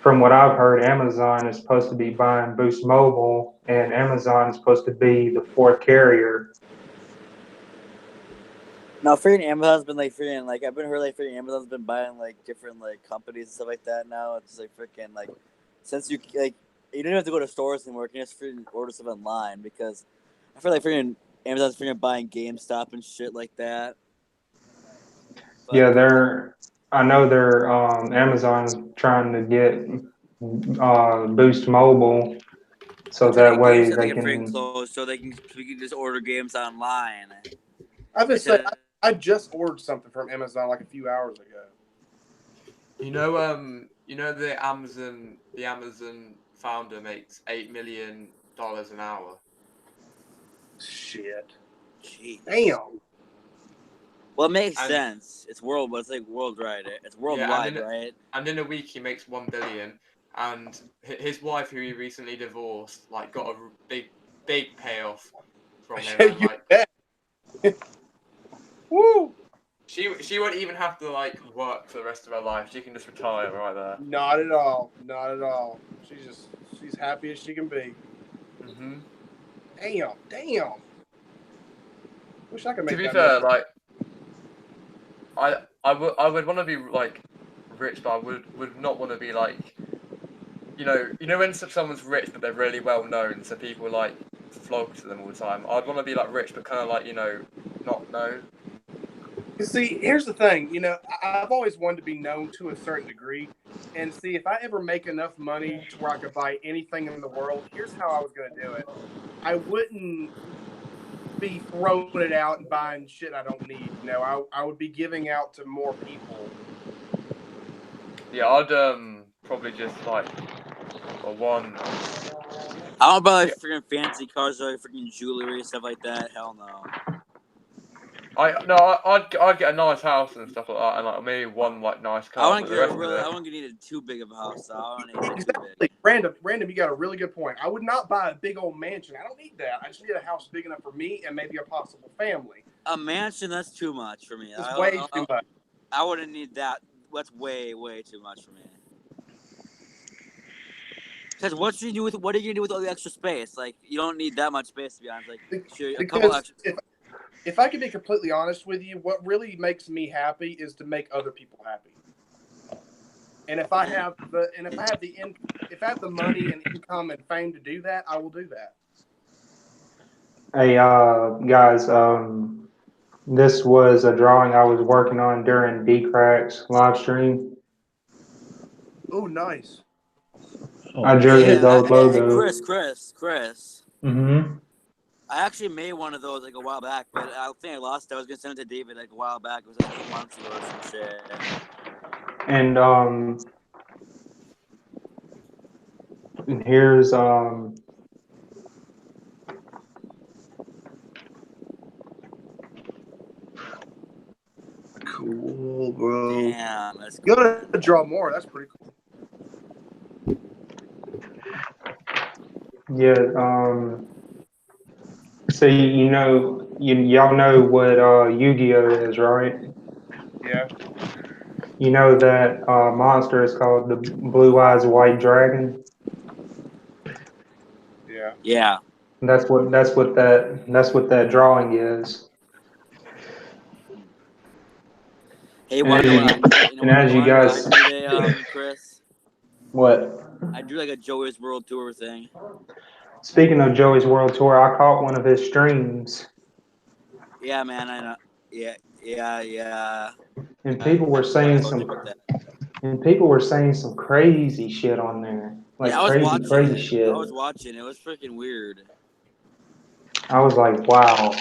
from what I've heard, Amazon is supposed to be buying Boost Mobile, and Amazon is supposed to be the fourth carrier. Now, freaking Amazon's been like freaking like I've been heard like freaking Amazon's been buying like different like companies and stuff like that. Now it's like freaking like since you like you don't even have to go to stores anymore. You can just freaking order stuff online because I feel like freaking Amazon's freaking buying GameStop and shit like that. But, Yeah, I know they're Amazon's trying to get Boost Mobile, so they're trying to that get way GameStop to they get freaking can. closed so we can just order games online. I was Instead say of- I just ordered something from Amazon like a few hours ago. You know the Amazon founder makes $8 million an hour. Shit. Jeez. Damn. Well, it makes And- sense. It's world, but it's like worldwide. It's worldwide, right? And in a week he makes $1 billion. And his wife, who he recently divorced, like got a big payoff from him. And, You like, bet. Woo! she won't even have to like work for the rest of her life. She can just retire right there. Not at all. Not at all. She's happy as she can be. Mm-hmm. Damn. Wish I could make To be that fair, much. like I would want to be like rich, but I would not want to be like you know when someone's rich but they're really well known, so people like flock to them all the time. I'd want to be like rich, but kind of like not known. You see, here's the thing. I've always wanted to be known to a certain degree. And see, if I ever make enough money to where I could buy anything in the world, here's how I was going to do it. I wouldn't be throwing it out and buying shit I don't need. I would be giving out to more people. Yeah, I'd probably just like one. I don't buy like freaking fancy cars or like freaking jewelry stuff like that. Hell no. I'd get a nice house and stuff like that, and like maybe one like nice car. I want But to the get rest of it, I want to get too big of a house. So I don't need it too big. Exactly. Random, you got a really good point. I would not buy a big old mansion. I don't need that. I just need a house big enough for me and maybe a possible family. A mansion, that's too much for me. It's way too much. I wouldn't need that. That's way too much for me. Because what are you gonna do with all the extra space? Like you don't need that much space to be honest. Like sure, a couple extra. If I can be completely honest with you, what really makes me happy is to make other people happy. And if I have the money and income and fame to do that, I will do that. Hey, guys, this was a drawing I was working on during D-Crack's live stream. Oh, nice. I drew his old logo. Chris. Mm-hmm. I actually made one of those like a while back, but I think I lost it. I was gonna send it to David like a while back. It was like 8 months ago or some shit. And here's Cool, bro. Damn, that's cool. You gotta draw more. That's pretty cool. yeah. So y'all know what Yu-Gi-Oh is, right? Yeah. You know that monster is called the Blue Eyes White Dragon. Yeah. Yeah. That's what that drawing is. Hey, want to know as you guys, I drew today, Chris? What? I drew like a Joey's World Tour thing. Speaking of Joey's World Tour, I caught one of his streams. Yeah, man, I know. Yeah. And people were saying some crazy shit on there. Like yeah, I was watching crazy it. shit. I was watching. It was freaking weird. I was like, wow.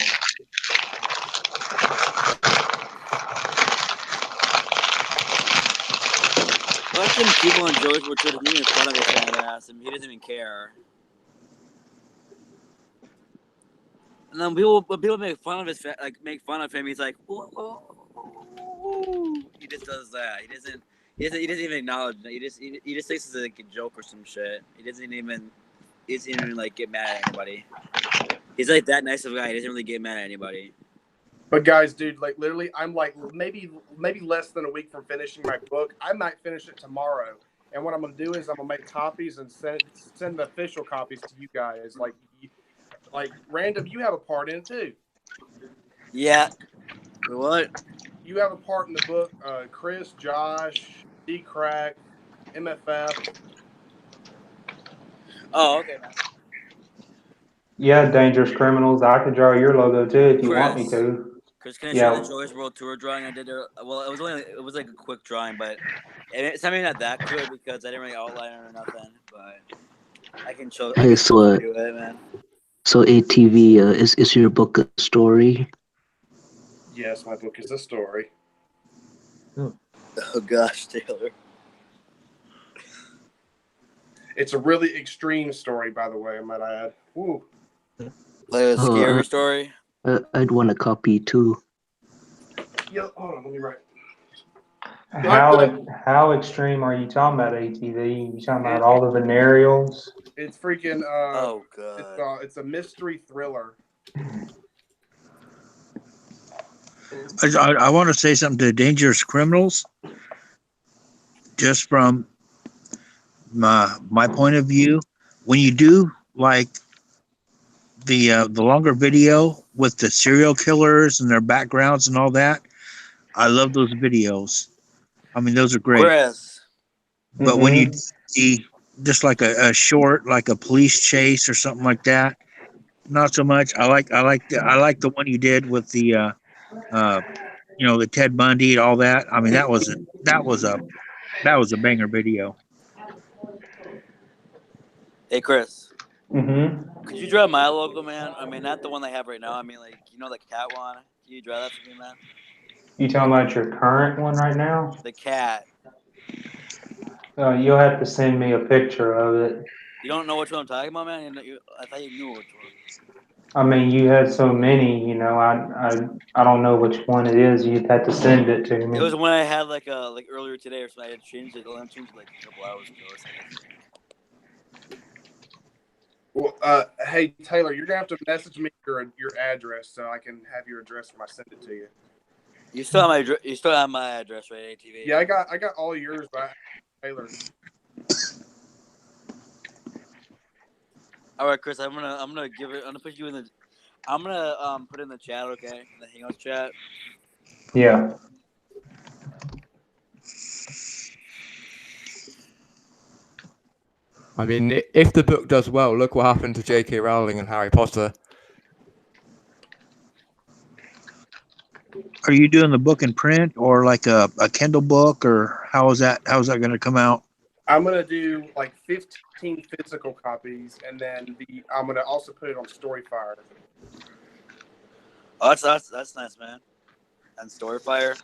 Fucking people in Joey's World Tour making fun of his fat ass, and he doesn't even care. And then when people make fun of him, he's like, whoa. He just does that. He doesn't even acknowledge that. He just thinks it's like a joke or some shit. He doesn't even doesn't even like get mad at anybody. He's like that nice of a guy. He doesn't really get mad at anybody. But guys, dude, like literally, I'm like maybe less than a week from finishing my book. I might finish it tomorrow. And what I'm gonna do is I'm gonna make copies and send the official copies to you guys. Like Random, you have a part in it too. Yeah. What? You have a part in the book. Chris, Josh, D Crack, MFF. Oh, okay, man. Yeah, dangerous criminals. I could draw your logo too if you want me to. Chris, can I show you Yeah. the Joyce World Tour drawing I did there? Well, it was like a quick drawing, but it's not even not that good because I didn't really outline it or nothing. But I can show. I Hey, can so do it, man. so ATV, is your book a story? Yes, my book is a story. Oh gosh, Taylor. It's a really extreme story, by the way, I might add. Woo. Like a scary story. I'd want a copy too. Yo, hold on, let me write. How extreme are you talking about, ATV? You talking about all the venereals? It's freaking. Oh god. It's a mystery thriller. I want to say something to dangerous criminals. Just from my point of view, when you do like the longer video with the serial killers and their backgrounds and all that, I love those videos. I mean, those are great. Chris. But when you see just like a short, like a police chase or something like that, not so much. I like the one you did with the the Ted Bundy, all that. I mean, that was a banger video. Hey, Chris. Mm-hmm. Could you draw my logo, man? I mean, not the one I have right now. I mean, like the cat one. Can you draw that for me, man? You talking about your current one right now? The cat. You'll have to send me a picture of it. You don't know which one I'm talking about, man? I thought you knew which one. I mean, you had so many, I don't know which one it is. You'd have to send it to me. It was when I had like earlier today or something. I had changed it. I only changed it like a couple hours ago or something, I think. Well, hey Taylor, you're gonna have to message me your address so I can have your address when I send it to you. You still have my address, right, ATV? Yeah, I got all yours, but Taylor's. All right, Chris. I'm gonna give it. I'm gonna put you in the. I'm gonna put it in the chat, okay? In the Hangouts chat. Yeah. I mean, if the book does well, look what happened to J.K. Rowling and Harry Potter. Are you doing the book in print or like a Kindle book, or how is that going to come out? I'm gonna do like 15 physical copies, and then I'm gonna also put it on Storyfire. Oh, that's nice, man. And Storyfire.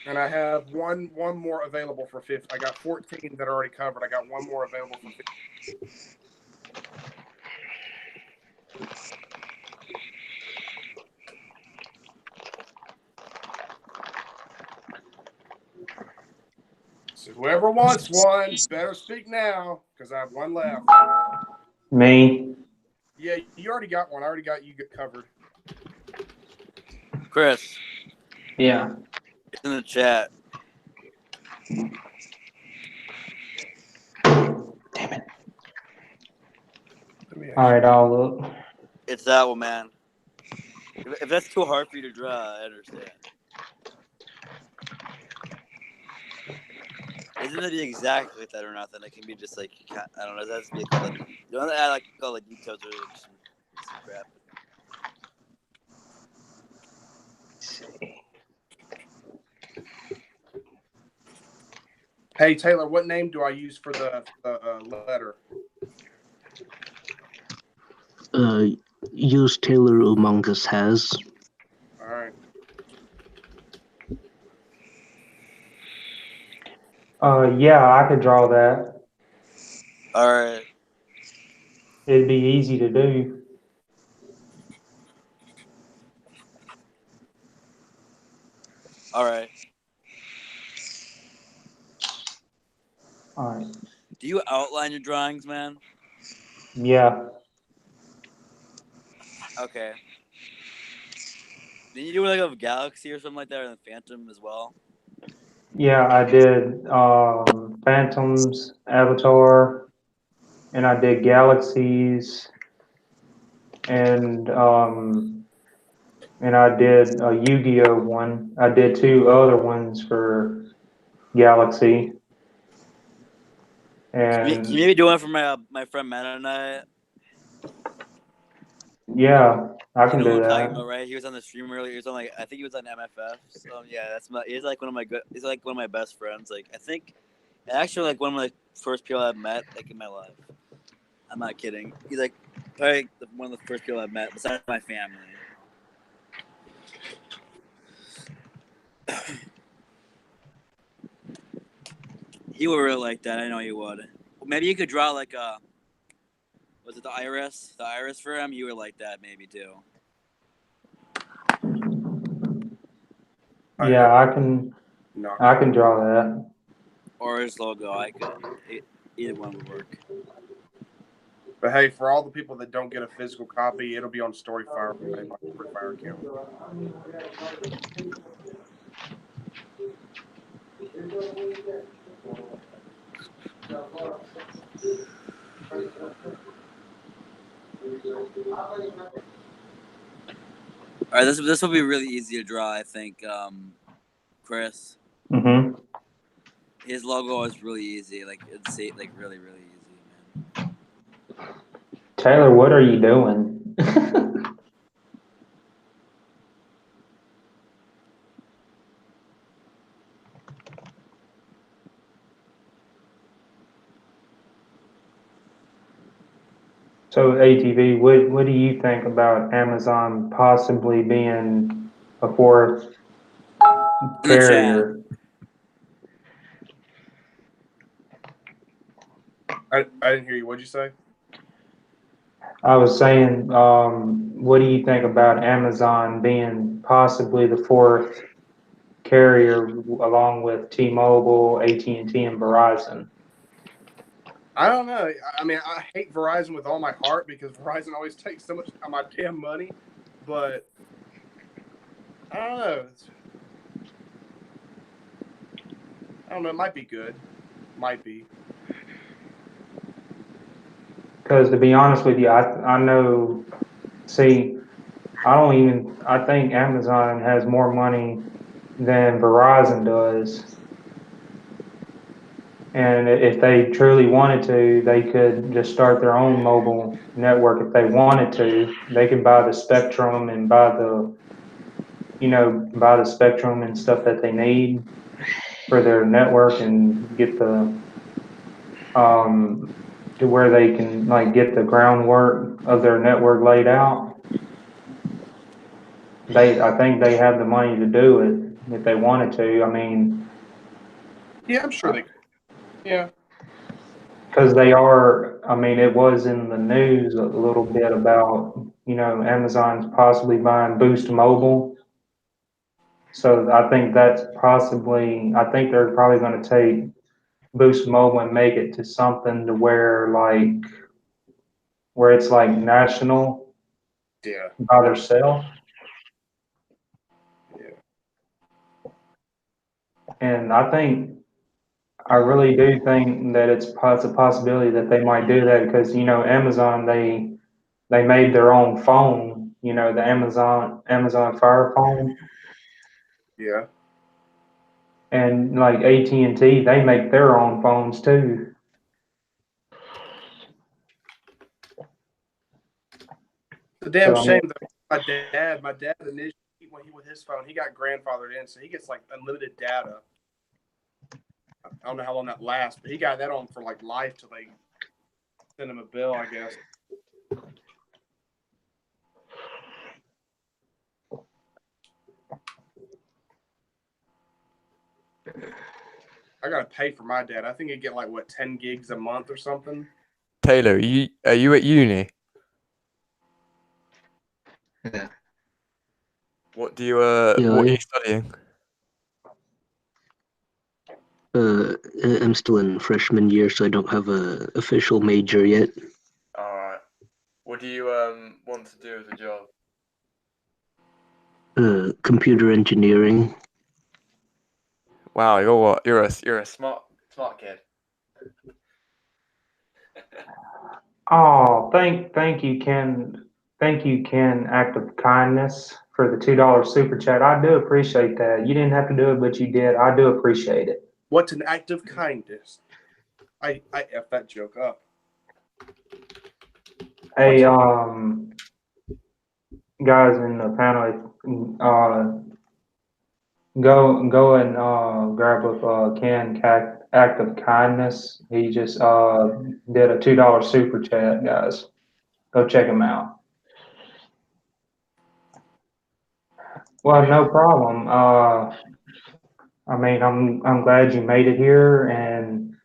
And I have one more available for 50. I got 14 that are already covered. I got one more available for 50. So whoever wants one, better speak now, because I have one left. Me? Yeah, you already got one. I already got you covered. Chris. Yeah. It's in the chat. Damn it. All right, I'll look. It's that one, man. If that's too hard for you to draw, I understand. It doesn't have to be exactly like that or nothing. It can be just like I don't know. It has to be a couple. You don't add like a couple details or like some crap. Hey Taylor, what name do I use for the letter? Use Taylor Among Us has. All right. Yeah, I could draw that. All right. It'd be easy to do. All right. All right. Do you outline your drawings, man? Yeah, Okay. Did you do like a Galaxy or something like that, or the Phantom as well? yeah, I did Phantoms, Avatar, and I did Galaxies, and I did a Yu-Gi-Oh one. I did two other ones for Galaxy, Can you and maybe do one for my friend Matt and I? yeah, I You can know what do I'm talking about, that. right? He was on the stream earlier. He was on like I think he was on MFF. So yeah, he's like one of my good. He's like one of my best friends. Like I think actually like one of my first people I've met like in my life. I'm not kidding. He's like probably one of the first people I've met besides my family. He would really like that. I know he would. Maybe you could draw like a. Was it the iris? The iris for him? You would like that maybe too. Yeah, I can draw that. Or his logo. I could. Either one would work. But hey, for all the people that don't get a physical copy, it'll be on Storyfire, my Storyfire account. All right, this will be really easy to draw. I think, Chris. Mm-hmm. His logo is really easy. Like it's like really easy, man. Taylor, what are you doing? So ATV, what do you think about Amazon possibly being a fourth In the chat. carrier? I didn't hear you. What'd you say? I was saying, what do you think about Amazon being possibly the fourth carrier along with T-Mobile, AT&T, and Verizon? I don't know. I mean, I hate Verizon with all my heart because Verizon always takes so much of my damn money. But I don't know. I don't know. It might be good. Might be. Because to be honest with you, I know, see, I think Amazon has more money than Verizon does. And if they truly wanted to, they could just start their own mobile network if they wanted to. They could buy the spectrum and buy the spectrum and stuff that they need for their network and get to where they can like get the groundwork of their network laid out. I think they have the money to do it if they wanted to. I mean, Yeah, I'm sure they could. Yeah. because they are, I mean, it was in the news a little bit about, Amazon's possibly buying Boost Mobile. So I think I think they're probably going to take Boost Mobile and make it to something to where it's like national Yeah. by themselves. Yeah. And I really do think that it's a possibility that they might do that because, Amazon, they made their own phone, the Amazon Fire phone, Yeah. and like AT&T, they make their own phones too. It's a damn So I mean, shame that my dad initially when he with his phone, he got grandfathered in, so he gets like unlimited data. I don't know how long that lasts, but he got that on for like life till they send him a bill, I guess. I gotta pay for my data. I think you get like what 10 gigs a month or something. Taylor, are you at uni? Yeah. What Yeah, what are you studying? I'm still in freshman year, so I don't have a official major yet. All right. What do you want to do as a job? Computer engineering. Wow, you're what? You're a smart kid. Oh, thank you, Ken. Thank you, Ken. Act of kindness for the $2 super chat. I do appreciate that. You didn't have to do it, but you did. I do appreciate it. What's an act of kindness? I F that joke up. Hey, guys in the panel, go and grab a Ken act of kindness. He just did a $2 super chat, guys. Go check him out. Well, no problem. I mean, I'm glad you made it here, and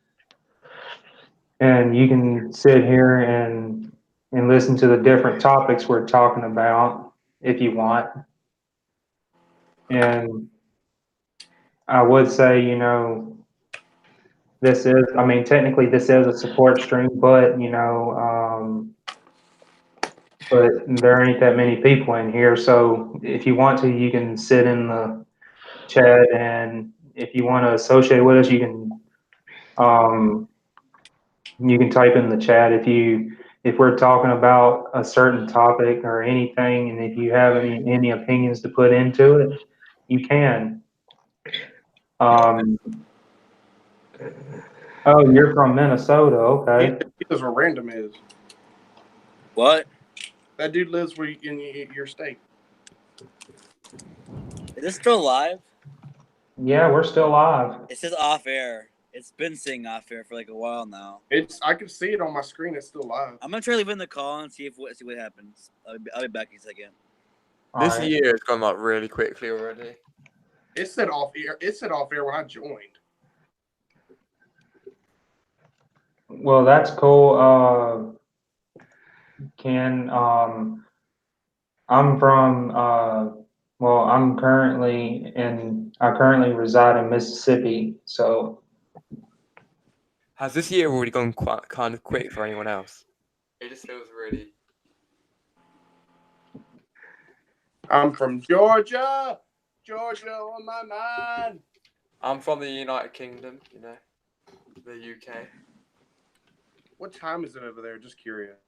you can sit here and listen to the different topics we're talking about if you want. And I would say, you know, this is, I mean, technically this is a support stream, but you know, but there ain't that many people in here. So if you want to, you can sit in the chat, and if you want to associate with us, you can type in the chat if we're talking about a certain topic or anything, and if you have any opinions to put into it, you can. Oh, you're from Minnesota, okay. He knows where Random is. What? That dude lives in your state. Is this still live? Yeah, we're still live. It says off air. It's been saying off air for like a while now. I can see it on my screen. It's still live. I'm gonna try leaving the call and see what happens. I'll be back in a second. This year has gone like really quickly already. It said off air. It said off air when I joined. Well, that's cool. Ken, I'm from, well, I currently reside in Mississippi, so. Has this year already gone quite kind of quick for anyone else? It just feels really. I'm from Georgia. Georgia on my mind. I'm from the United Kingdom, you know, the UK. What time is it over there? Just curious.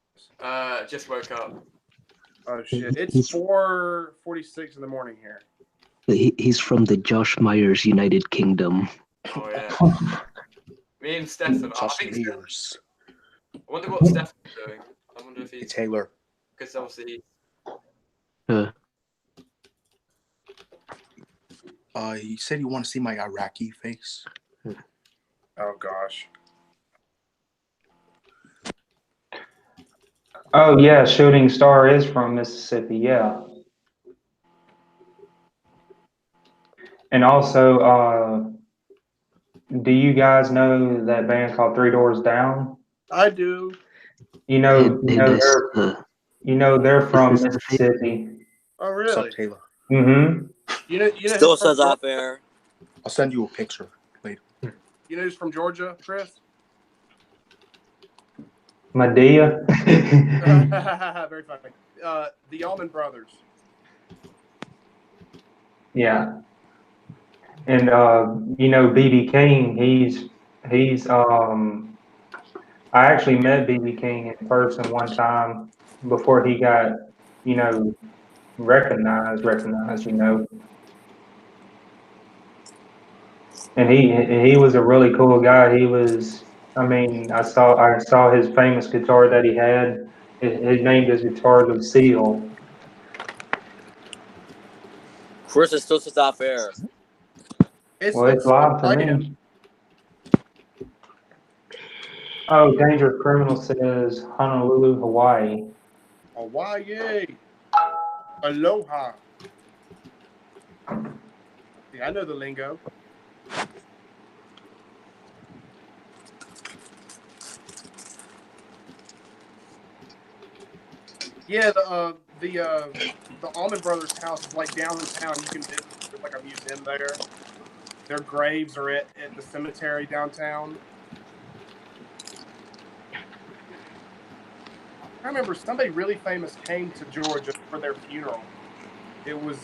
Just woke up. Oh shit! It's 4:46 in the morning here. He's from the Josh Myers United Kingdom. Oh yeah. Me and Stefan. I wonder what Stefan's doing. I wonder if he's Taylor. Because obviously. You said you want to see my Iraqi face. Oh gosh. Oh yeah, Shooting Star is from Mississippi, yeah. And also, do you guys know that band called Three Doors Down? I do. You know they're from Mississippi. Oh really? What's up, Taylor? Mm-hmm. You know Still says off air. I'll send you a picture later. You know who's from Georgia, Chris? Medea. Very funny. The Allman Brothers. Yeah. And you know, BB King, he's I actually met BB King in person one time before he got, you know, recognized, you know. And he was a really cool guy. He was, I mean, I saw his famous guitar that he had. His named his guitar Lucille. Chris is still says off air. Well, it's live for me. Oh, Dangerous Criminal says Honolulu, Hawaii. Hawaii. Aloha. Yeah, I know the lingo. Yeah, the Allman Brothers house is like downtown. You can visit. There's like a museum there. Their graves are at the cemetery downtown. I remember somebody really famous came to Georgia for their funeral. It was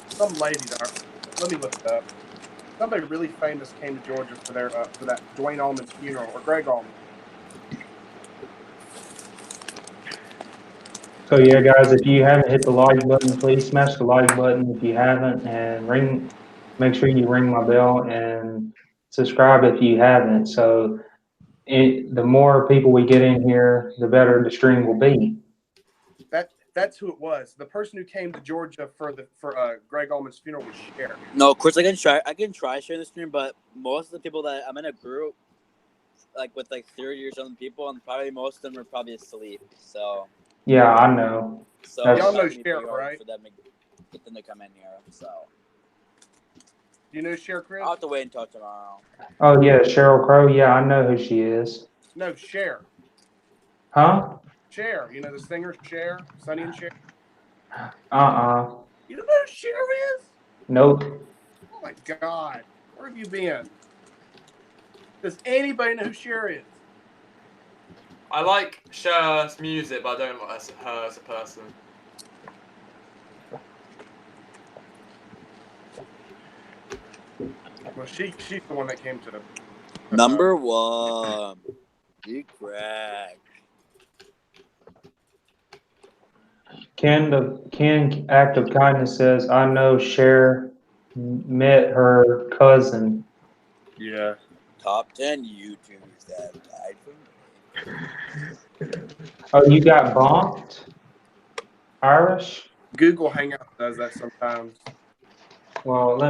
some lady that let me look it up. Somebody really famous came to Georgia for their for that Dwayne Allman's funeral or Greg Allman. So yeah, guys, if you haven't hit the like button, please smash the like button if you haven't, and make sure you ring my bell and subscribe if you haven't. So the more people we get in here, the better the stream will be. That's who it was. The person who came to Georgia for Greg Allman's funeral was Cher. No, of course I can try sharing the stream, but most of the people that I'm in a group, like with like 30 or something people, and probably most of them are probably asleep. So yeah, I know. So y'all know Cher, right? For them to get them to come in here. So do you know Cher, Chris? I'll have to wait until tomorrow. Oh yeah, Sheryl Crow. Yeah, I know who she is. No, Cher. Huh? Cher. You know the singer Cher, Sonny and Cher. You know who Cher is? Nope. Oh my God, where have you been? Does anybody know who Cher is? I like Cher's music, but I don't like her as a person. Well, she's the one that came to Number one, Big Crack. Ken Act of Kindness says, I know Cher met her cousin. Yeah. Top 10 YouTubers that died from me. Oh, you got bonked? Irish? Google Hangout does that sometimes. Well,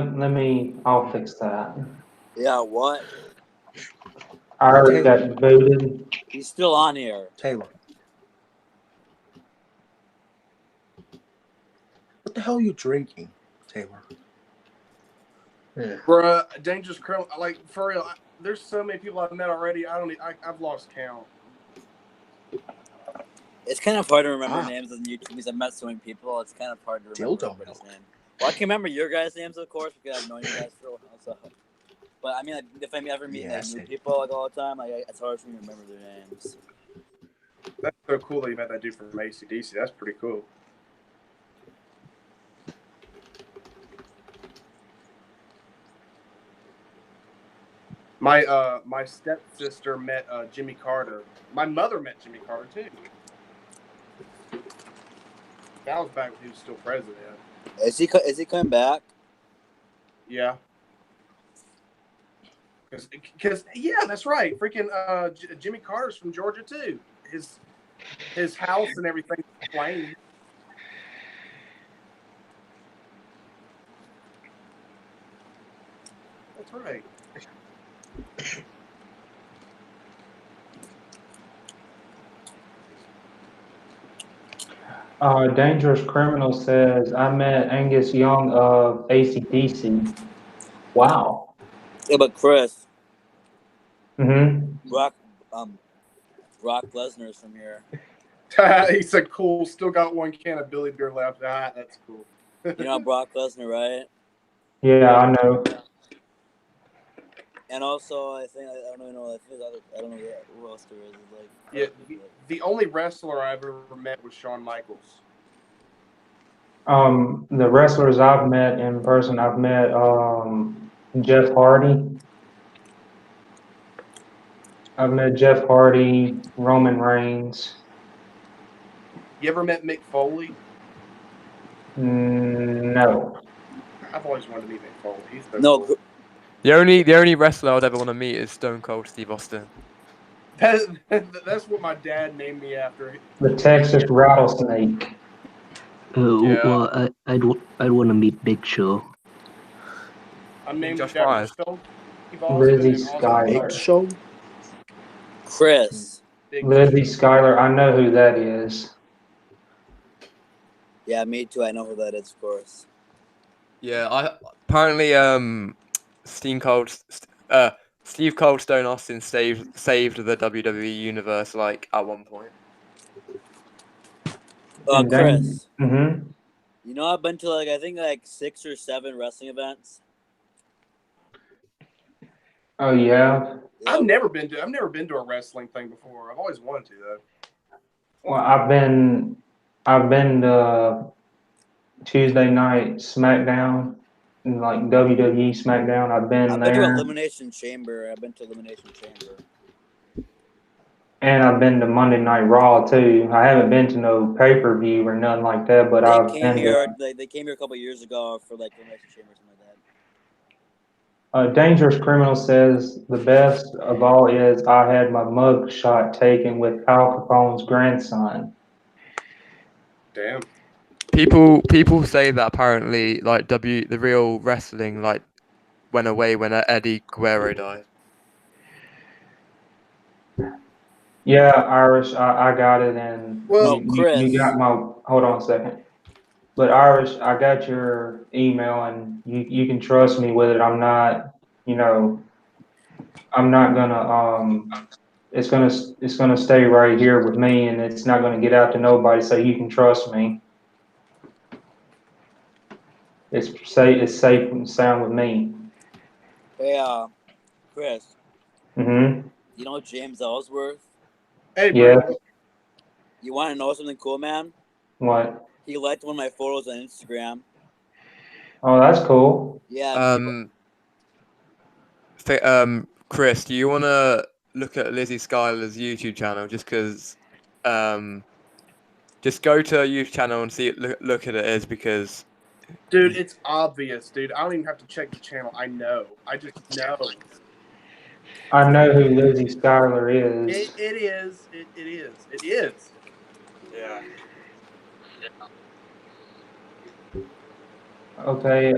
I'll fix that. Yeah, what? Irish got booted. He's still on here. Taylor. What the hell are you drinking, Taylor? Yeah. Bruh, dangerous criminal. Like, for real, there's so many people I've met already. I've lost count. It's kind of hard to remember names on YouTube because I've met so many people. It's kind of hard to remember everybody's name. Well, I can remember your guys' names, of course, because I've known you guys for a while. So. But I mean, like, if I ever meet new people like all the time, it's hard for me to remember their names. That's so cool that you met that dude from AC/DC. That's pretty cool. My stepsister met Jimmy Carter. My mother met Jimmy Carter too. That was back when he was still president. Is he coming back? Yeah. Because yeah, that's right. Freaking Jimmy Carter's from Georgia too. His house and everything flamed. That's right. Dangerous Criminal says, I met Angus Young of AC/DC. Wow. Yeah, but Chris. Mm-hmm. Brock Lesnar's from here. He said, cool, still got one can of Billy Beer left. That's cool. You know Brock Lesnar, right? Yeah, I know. And also, I don't even know. I don't know who else there is. Like, yeah, the only wrestler I've ever met was Shawn Michaels. The wrestlers I've met in person, I've met Jeff Hardy. I've met Jeff Hardy, Roman Reigns. You ever met Mick Foley? No. I've always wanted to meet Mick Foley. He's so cool. The only wrestler I'd ever want to meet is Stone Cold Steve Austin. That's what my dad named me after. The Texas Rattlesnake. Well, I'd want to meet Big Show. I'm named Josh after Myers. Stone Steve Lizzie Austin. Schuyler. Big Show? Chris. Lizzie Schuyler, I know who that is. Yeah, me too. I know who that is, of course. Yeah, apparently Steve Cold Stone Austin saved the WWE universe like at one point. Chris. Mm-hmm. You know, I've been to I think 6 or 7 wrestling events. Oh yeah. I've never been to a wrestling thing before. I've always wanted to though. Well, I've been to Tuesday night SmackDown, like WWE SmackDown. I've been I've been to there, Elimination Chamber. and I've been to Monday Night Raw too. I haven't been to no pay-per-view or nothing like that, but They I've came been here. to. They came here a couple years ago for like Elimination Chamber or something like that. Dangerous Criminal says the best of all is I had my mug shot taken with Al Capone's grandson. Damn. People say that apparently like the real wrestling like went away when Eddie Guerrero died. Yeah, Irish, I got it, and Well, you got my. Hold on a second. But Irish, I got your email, and you can trust me with it. I'm not, you know, I'm not gonna. It's gonna stay right here with me, and it's not gonna get out to nobody. So you can trust me. It's safe and sound with me. Hey, Chris. Mm-hmm. You know James Ellsworth? Hey, Yeah. Brandon. You want to know something cool, man? What? He liked one of my photos on Instagram. Oh, that's cool. Yeah. Chris, do you want to look at Lizzie Schuyler's YouTube channel just because? Just go to her YouTube channel and look at it because. Dude, it's obvious, dude. I don't even have to check the channel. I know. I just know. I know who Lizzie Schuyler is. It is. It is. It is. Yeah. Okay.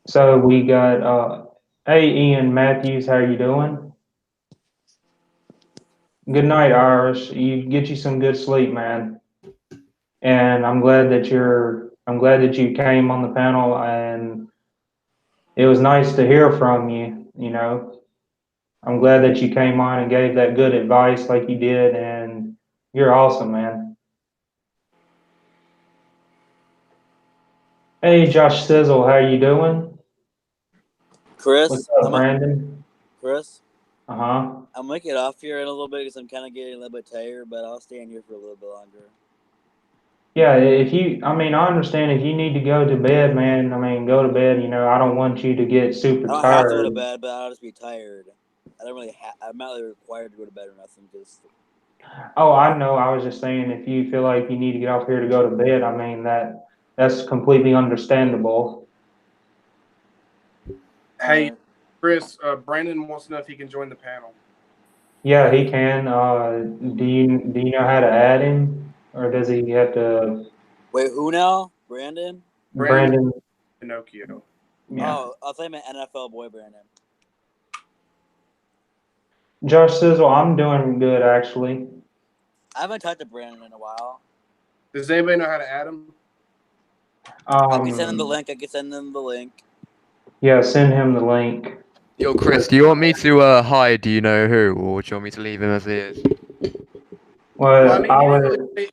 So we got hey Ian Matthews, how you doing? Good night, Irish. You get you some good sleep, man. And I'm glad that you came on the panel, and it was nice to hear from you, you know. I'm glad that you came on and gave that good advice like you did, and you're awesome, man. Hey Josh Sizzle, how you doing? Chris, What's up, Brandon? Chris, Uh-huh. I'm gonna get off here in a little bit because I'm kind of getting a little bit tired, but I'll stay in here for a little bit longer. Yeah, I mean, I understand if you need to go to bed, man, I mean, go to bed, you know, I don't want you to get super I don't have to go to tired. bed, but I'll just be tired. I don't really. I'm not really required to go to bed or nothing. Just. Oh, I know. I was just saying if you feel like you need to get off here to go to bed, I mean, that's completely understandable. Hey, Chris. Brandon wants to know if he can join the panel. Yeah, he can. Do you know how to add him, or does he have to? Wait, who now? Brandon? Brandon. Pinocchio. Yeah. Oh, I'll say my NFL boy, Brandon. Josh Sizzle, I'm doing good actually. I haven't talked to Brandon in a while. Does anybody know how to add him? I can send him the link. Yeah, send him the link. Yo, Chris, do you want me to hide? Do you know who, or do you want me to leave him as he is? Well, I mean, I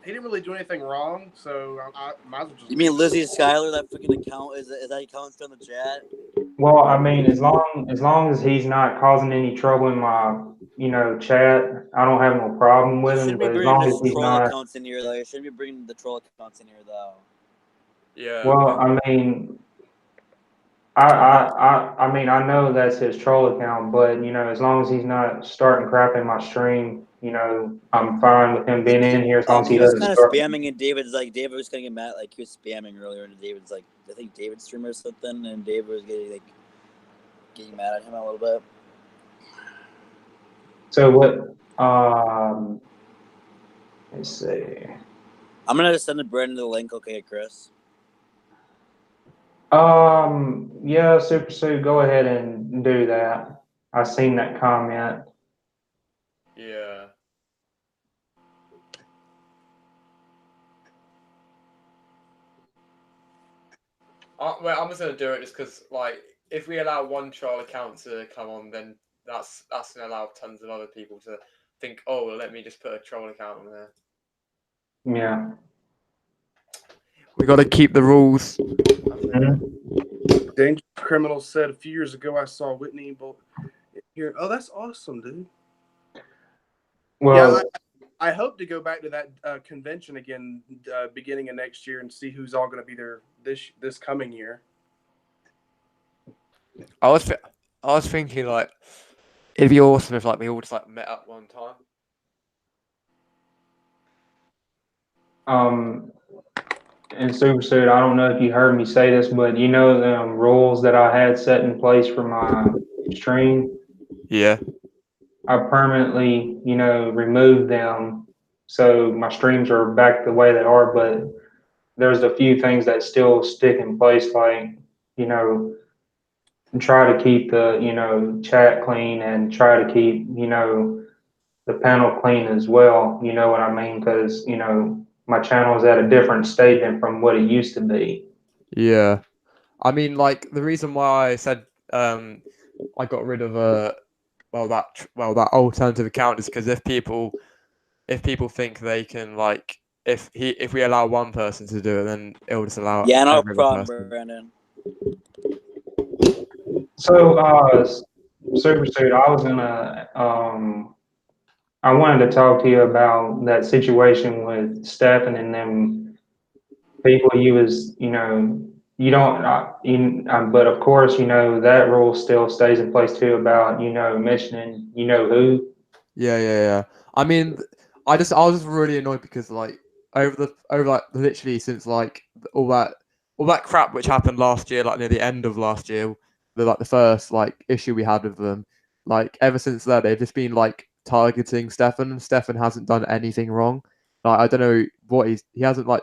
he didn't really do anything wrong, so I might as well just. You mean Lizzie Schuyler? That freaking account is that account still in the chat? Well, I mean, as long as he's not causing any trouble in my, chat, I don't have no problem with him. Shouldn't be But as bringing long as the he's troll not, accounts in here, though. You shouldn't be bringing the troll accounts in here, though. Yeah. well, I mean, I mean, I know that's his troll account, but as long as he's not starting crap in my stream, I'm fine with him being in here as long as he He was doesn't kind of start. spamming, and David was kind of getting mad. Like he was spamming earlier, and David's like, I think David's streamer or something, and David was getting mad at him a little bit. So what? Let's see. I'm gonna just send Brandon the link, okay, Chris? Yeah, Super Sue, go ahead and do that. I seen that comment. Yeah. Well, I'm just gonna do it just because, like, if we allow one troll account to come on, then that's gonna allow tons of other people to think, oh, well, let me just put a troll account on there. Yeah. We got to keep the rules. Mm-hmm. Dangerous Criminal said a few years ago I saw Whitney here. Oh, that's awesome, dude. Well, Yeah, I hope to go back to that convention again beginning of next year and see who's all going to be there this coming year. I was thinking like it'd be awesome if like we all just like met up one time. And Supersuit, I don't know if you heard me say this, but you know the rules that I had set in place for my stream? Yeah. I permanently, removed them. So my streams are back the way they are, but there's a few things that still stick in place, like, you know, try to keep the, chat clean and try to keep, the panel clean as well. You know what I mean? Because, my channel is at a different state than from what it used to be. Yeah. I mean, like the reason why I said I got rid of that alternative account is because if people think they can like if we allow one person to do it, then it'll just allow Yeah, no every other problem, person. Brandon. So, Supersuit, I wanted to talk to you about that situation with Stefan and them people you was, you don't, but of course, that rule still stays in place too about, mentioning, who. Yeah. I mean, I was just really annoyed because like over like literally since like all that crap which happened last year, like near the end of last year, the first like issue we had with them, like ever since then they've just been like targeting Stefan, and Stefan hasn't done anything wrong. Like I don't know what he hasn't like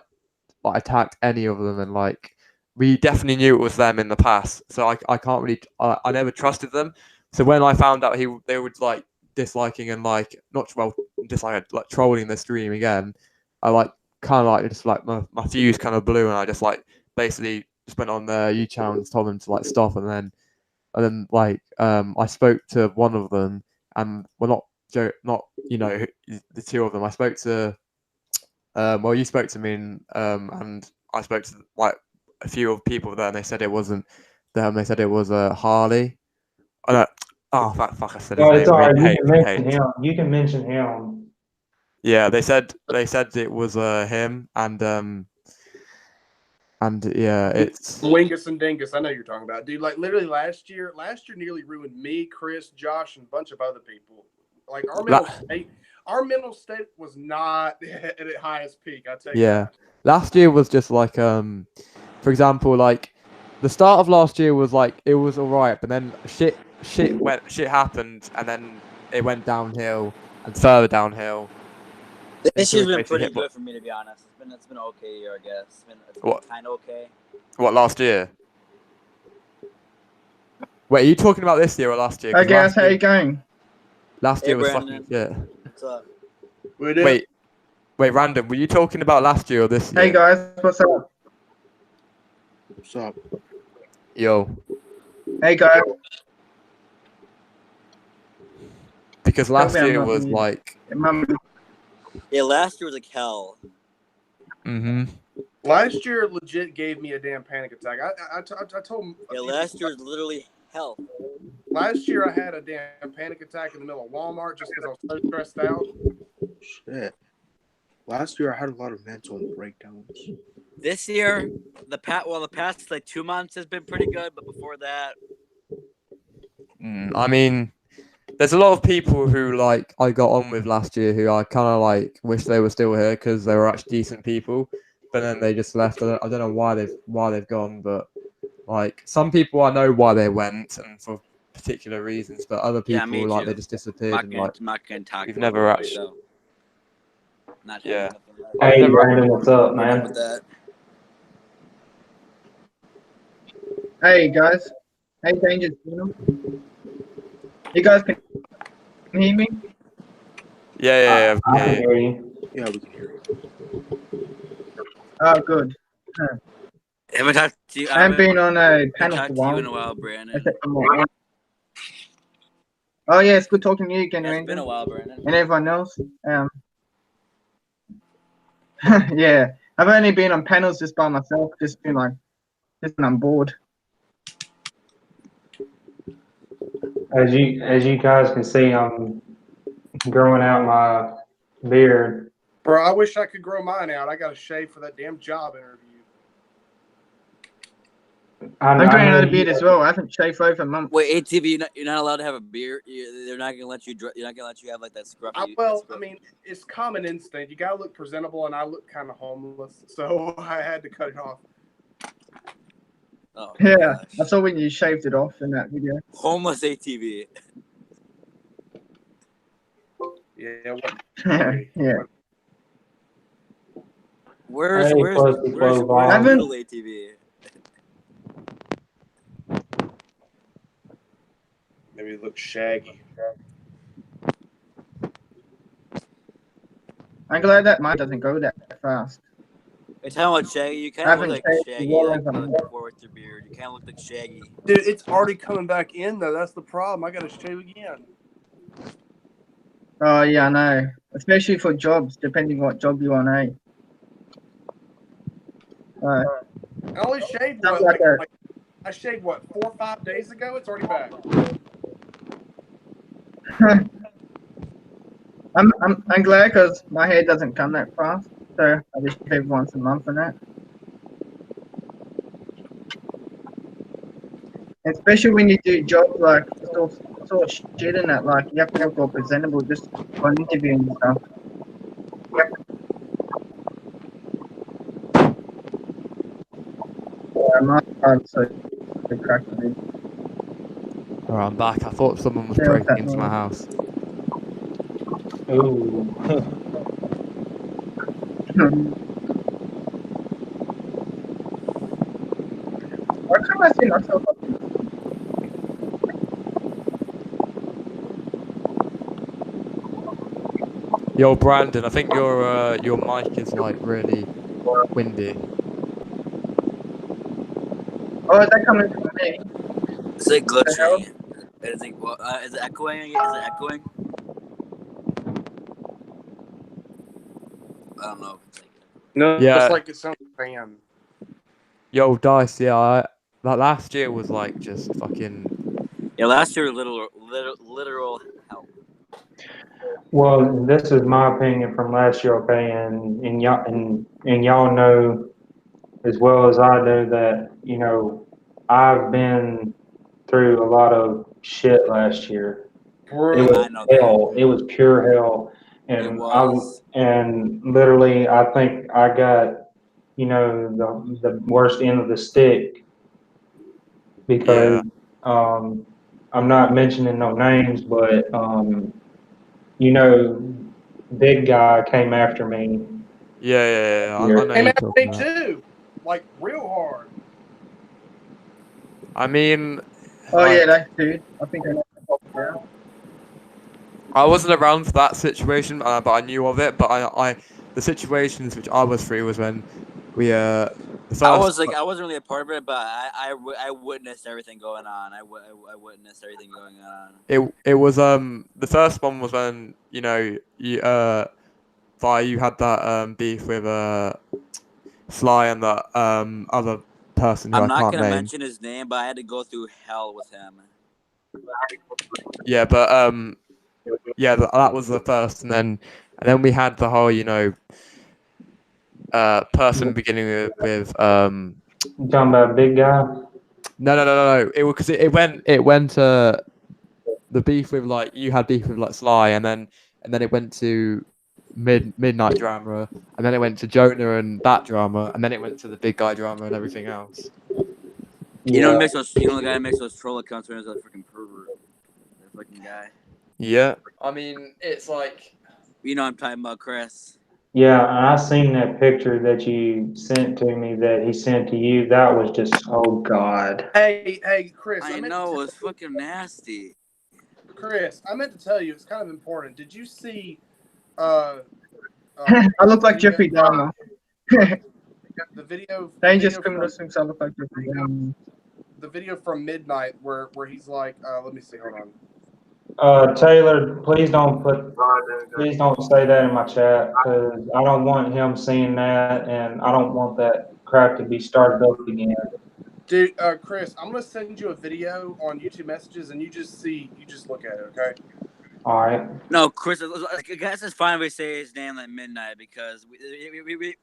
attacked any of them, and like we definitely knew it was them in the past. So I can't really I never trusted them. So when I found out they would like disliking and like not well disliking like trolling the stream again, I like kind of like just like my fuse kind of blew, and I just like basically just went on their YouTube channel and told them to like stop, and then like I spoke to one of them, and well not the two of them. I spoke to well, you spoke to me, and I spoke to like a few of people there, and they said it wasn't them. They said it was Harley. Oh, no. Oh, fuck! I said his Well, it's name. all right. You can Really mention hate. him. You can mention him. Yeah, they said it was him, and yeah, it's Wingus and Dingus. I know you're talking about, dude. Like literally last year nearly ruined me, Chris, Josh, and a bunch of other people. Like our mental state was not at its highest peak. I tell you yeah. that. Last year was just like for example, like the start of last year was like it was all right, but then shit happened, and then it went downhill and further downhill. This Until year's we been basically pretty hit good for me, to be honest. It's been an okay year, I guess. It's been what kind of okay. last year? Wait, are you talking about this year or last year? Hi guys, how you going? Last Hey, year was Brandon. fucking shit. What's up? Wait, Random. Were you talking about last year or this year? Hey guys, what's up? What's up? Yo. Hey guys. Because last Tell me I'm year not was muted. like. Yeah, last year was like hell. Mm-hmm. Last year legit gave me a damn panic attack. I told him. Yeah, last year was literally hell. Last year I had a damn panic attack in the middle of Walmart just because I was so stressed out. Shit. Last year I had a lot of mental breakdowns. This year, the past like 2 months has been pretty good, but before that, I mean, there's a lot of people who like I got on with last year who I kind of like wish they were still here because they were actually decent people, but then they just left. I don't know why they've gone, but like some people I know why they went and for particular reasons, but other people me like too. they just disappeared I'm and not gonna talk we've about never it, actually. so not Yeah. Hey, Brandon, what's up, man? with that. Hey guys. Hey Dangerous. You guys can hear me? Yeah. I can hear you. Yeah, we can hear you. Oh, good. I haven't talked to you. I haven't been on a panel talked for a to you while. in a while, Brandon. Oh yeah, it's good talking to you again, It's been a while, Brandon. and everyone else. Yeah, I've only been on panels just by myself, just when I'm bored. as you guys can see, I'm growing out my beard. Bro, I wish I could grow mine out. I got to shave for that damn job interview. I'm growing out a beard as well. I haven't shaved for over a month. Wait, ATV, you're not allowed to have a beard. They're not gonna let you. You're not gonna let you have like that scruffy. I mean, it's common instinct. You gotta look presentable, and I look kind of homeless, so I had to cut it off. Oh, yeah, gosh. I saw when you shaved it off in that video. Homeless ATV. Yeah. Yeah. Where's Hey, where's close to where's, flow where's bomb. little ATV? Maybe it looks shaggy. I'm glad that mine doesn't go that fast. You're talking about Shaggy? You kind I of look haven't like shaved Shaggy, well like over a month. before with your beard. You kind of look like Shaggy. Dude, it's already coming back in though. That's the problem. I gotta shave again. Oh yeah, I know. Especially for jobs, depending what job you want, eh? I only shaved Sounds what, like like I shaved what 4 or 5 days ago. It's already back. I'm glad because my hair doesn't come that fast, so I just shave once a month and that. Especially when you do jobs like sort of shit and that, like you have to look all presentable just for an interview and stuff. Yeah, my car's so cracked. Alright, I'm back. I thought someone was Yeah, what's breaking that into my noise? house. Ooh. Why can't I see myself? Yo, Brandon, I think your mic is like really windy. Oh, is that coming from me? Is it glitching? Is it echoing? Is it echoing? I don't know. No, Yeah. it's like it sounds like a fan. Yo, Dice, yeah, that last year was like just fucking. Yeah, last year literal hell. Well, this is my opinion from last year, okay, and y'all know as well as I do that I've been through a lot of shit last year. It was I know that. hell. It was pure hell, It and was. and literally I think I got the worst end of the stick because I'm not mentioning no names, but big guy came after me. Yeah. I know Came you're after me talking about. too, like real hard. I mean, Oh yeah, like, that dude. I think I know what you're talking about. I wasn't around for that situation, but I knew of it. But the situations which I was through was when we the first. I wasn't really a part of it, but I witnessed everything going on. I witnessed everything going on. It was the first one was when you you had that beef with Sly and that other person who I'm I not can't gonna name. mention his name, but I had to go through hell with him. Yeah, but that was the first, and then we had the whole person beginning with You talking about big guy? No. It was because it went the beef with like you had beef with like Sly, and then it went to midnight drama, and then it went to Jonah and that drama, and then it went to the big guy drama and everything else. You know, the guy who makes those troll accounts when he's a freaking pervert. That fucking guy. Yeah, I mean it's like you know I'm talking about, Chris. Yeah, and I seen that picture that you sent to me that he sent to you. That was just, oh God. Hey, Chris. I know, it was fucking nasty. Chris, I meant to tell you, it's kind of important. Did you see? I look like Jeffrey Dahmer. The video. Dangerous criminals thinks I look like Jeffrey Dahmer. The video from Midnight where he's like, let me see, hold on. Taylor, please don't say that in my chat because I don't want him seeing that, and I don't want that crap to be started up again. Dude, Chris, I'm gonna send you a video on YouTube messages, and you just look at it, okay? All right. No, Chris, I guess it's fine if we say his name like Midnight because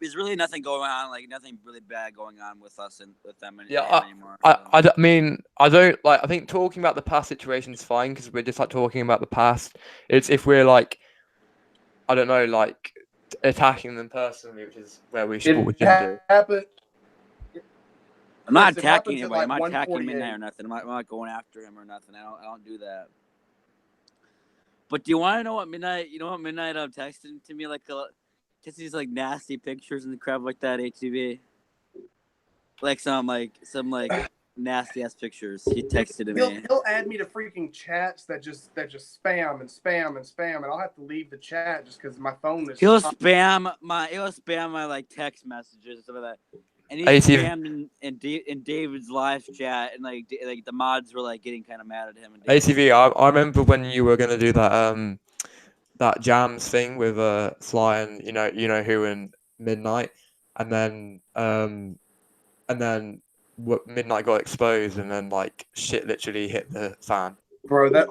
there's really nothing going on, like nothing really bad going on with us and with them anymore. I mean, I don't like. I think talking about the past situation is fine because we're just like talking about the past. It's if we're like, I don't know, like attacking them personally, which is where we should do. Happened. I'm not Chris, attacking it anybody. like I'm not attacking 1:48. Midnight or nothing. I'm not going after him or nothing. I don't do that. But do you want to know what Midnight? You know what Midnight texted to me like just these like nasty pictures and crap like that. ATV, like some nasty ass pictures. He texted to me. He'll add me to freaking chats that just spam and spam and spam, and I'll have to leave the chat just because my phone is. He'll spam my like text messages and stuff like that. And he spammed in David's live chat, and like the mods were like getting kind of mad at him. And ATV, I remember when you were gonna do that that jams thing with Sly and you know who and Midnight, and then Midnight got exposed, and then like shit literally hit the fan. Bro, that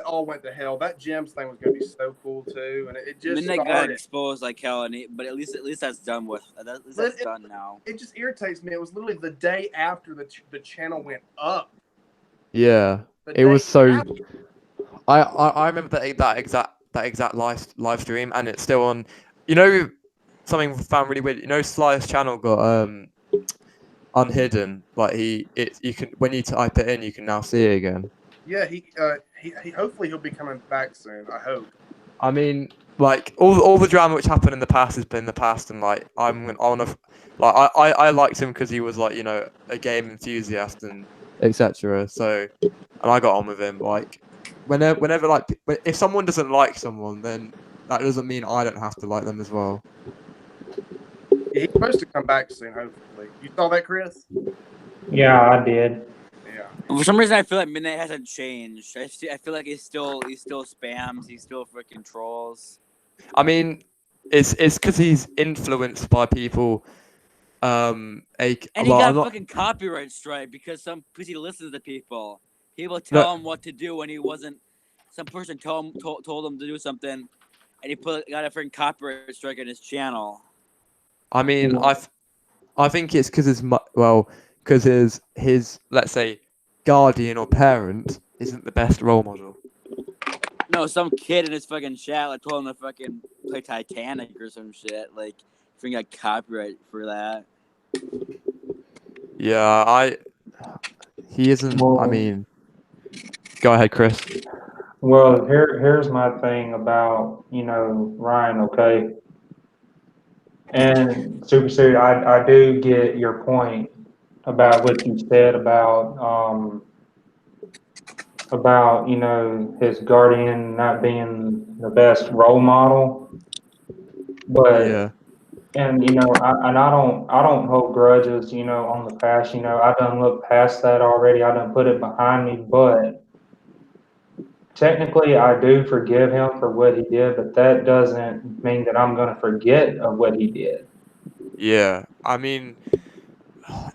all went to hell. That Gems thing was gonna be so cool too, and it just Midnight started. got exposed like hell, but at least that's done with. That's done now. It just irritates me. It was literally the day after the channel went up. Yeah, it was so. I remember that exact live stream, and it's still on. You know, something I found really weird. You know, Sly's channel got unhidden. Like you can when you type it in, you can now see it again. Yeah, he hopefully he'll be coming back soon. I hope. I mean, like all the drama which happened in the past has been in the past, and like I liked him because he was like a game enthusiast and etc. So, and I got on with him. Like whenever like if someone doesn't like someone, then that doesn't mean I don't have to like them as well. Yeah, he's supposed to come back soon. Hopefully, you saw that, Chris? Yeah, I did. Yeah. For some reason, I feel like Midnight hasn't changed. I feel like he still spams. He still freaking trolls. I mean, it's because he's influenced by people. And he got fucking copyright strike because he listens to people. People tell him what to do when he wasn't. Some person told him to do something, and he got a freaking copyright strike on his channel. I mean, I think it's because his let's say guardian or parent isn't the best role model. No, some kid in his fucking chat like told him to fucking play Titanic or some shit. Like, freaking got copyright for that. Yeah, he isn't. Well, I mean, go ahead, Chris. Well, here's my thing about Ryan. Okay, and Super Suit, I do get your point about what you said about his guardian not being the best role model, but Yeah. and I don't hold grudges on the past. I done looked past that already. I done put it behind me, but technically I do forgive him for what he did, but that doesn't mean that I'm going to forget of what he did. Yeah, I mean,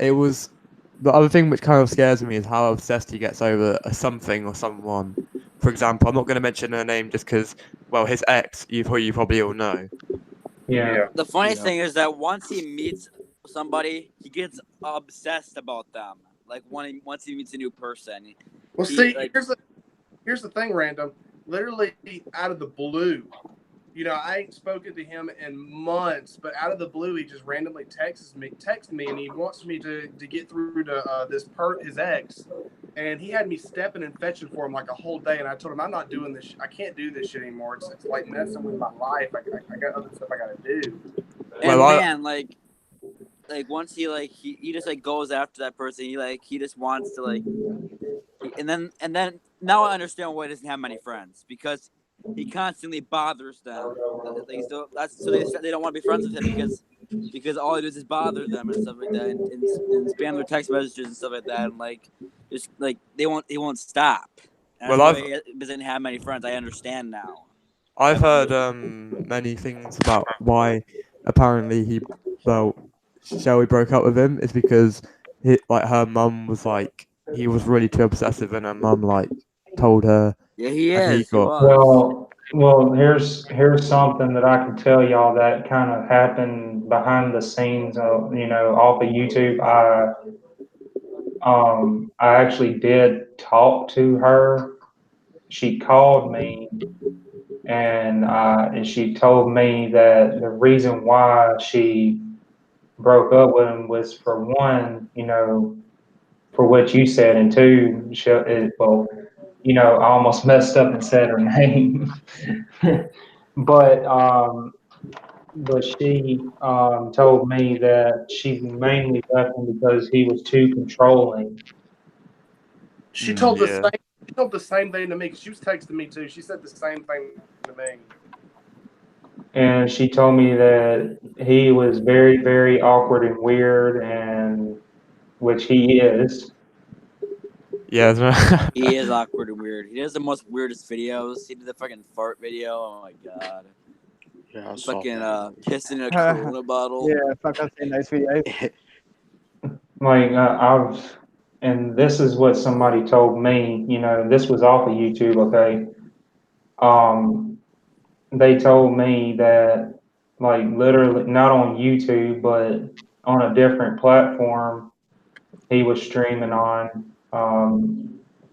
it was the other thing which kind of scares me is how obsessed he gets over a something or someone. For example, I'm not going to mention her name just because, well, his ex, you probably all know. Yeah. The funniest thing is that once he meets somebody, he gets obsessed about them. Like once he meets a new person. Well, here's the thing, Random. Literally out of the blue, I ain't spoken to him in months, but out of the blue, he just randomly texts me, and he wants me to get through to his ex, and he had me stepping and fetching for him like a whole day, and I told him I'm not doing this. I can't do this shit anymore. It's like messing with my life. I got other stuff I got to do. And man, like once he just like goes after that person, he just wants to and then now I understand why he doesn't have many friends because he constantly bothers them. So they don't want to be friends with him because all he does is bother them and stuff like that, and spam their text messages and stuff like that, and just he won't stop. And he doesn't have many friends. I understand now. I've heard many things about why apparently Shelby broke up with him is because her mum was like he was really too obsessive, and her mum like told her. Yeah, he and is. He got was. Well, here's something that I can tell y'all that kind of happened behind the scenes of, off of YouTube. I actually did talk to her. She called me and she told me that the reason why she broke up with him was, for one, for what you said, and two, I almost messed up and said her name. but she told me that she mainly left him because he was too controlling. She told the Yeah. same. She told the same thing to me. 'Cause she was texting me too. She said the same thing to me. And she told me that he was very, very awkward and weird, and which he is. Yeah. He is awkward and weird. He does the most weirdest videos. He did the fucking fart video. Oh my god. Yeah, I saw Fucking that. pissing in a Corona bottle. Yeah, fuck, I've seen those videos. Like and this is what somebody told me. This was off of YouTube. Okay, they told me that, like, literally not on YouTube, but on a different platform he was streaming on.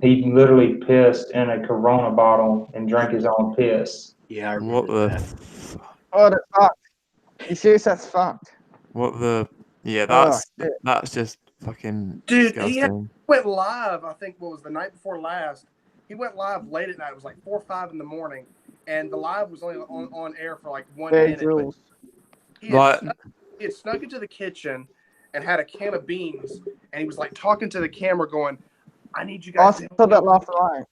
He literally pissed in a Corona bottle and drank his own piss. Yeah, I What remember the? that. Oh, that's fucked. You serious? That's fucked. What the? Yeah, Oh, shit. that's just fucking Dude, disgusting. went live. I think what was the night before last. He went live late at night. It was like 4 or 5 in the morning, and the live was only on air for like 1 There's minute. rules. He had, Like, he had snuck into the kitchen and had a can of beans, and he was like talking to the camera, going, "I need you guys." I saw that last night.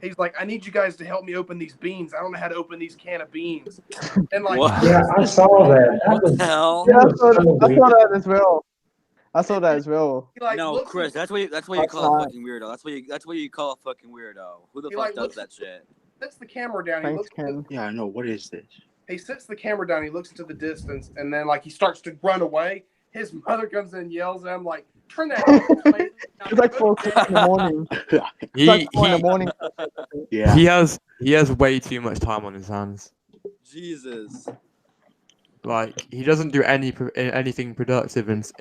He's like, "I need you guys to help me open these beans. I don't know how to open these can of beans." And like, What? Yeah, I saw that. That What was, the hell? Yeah, that was so I weird. saw that as well. I saw that as well. he like No, looks Chris, at, that's what you call a fucking weirdo. That's what you call a fucking weirdo. Who the He, fuck like, does looks- that shit? sets the camera down. He Thanks, looks. Ken. Yeah, I know. What is this? He sets the camera down. He looks into the distance, and then like he starts to run away. His mother comes in and yells at him like, "Turn that off!" Like, It's like 4 o'clock in the morning. It's he like 4 in the morning. Yeah. he has way too much time on his hands. Jesus. Like he doesn't do anything productive, and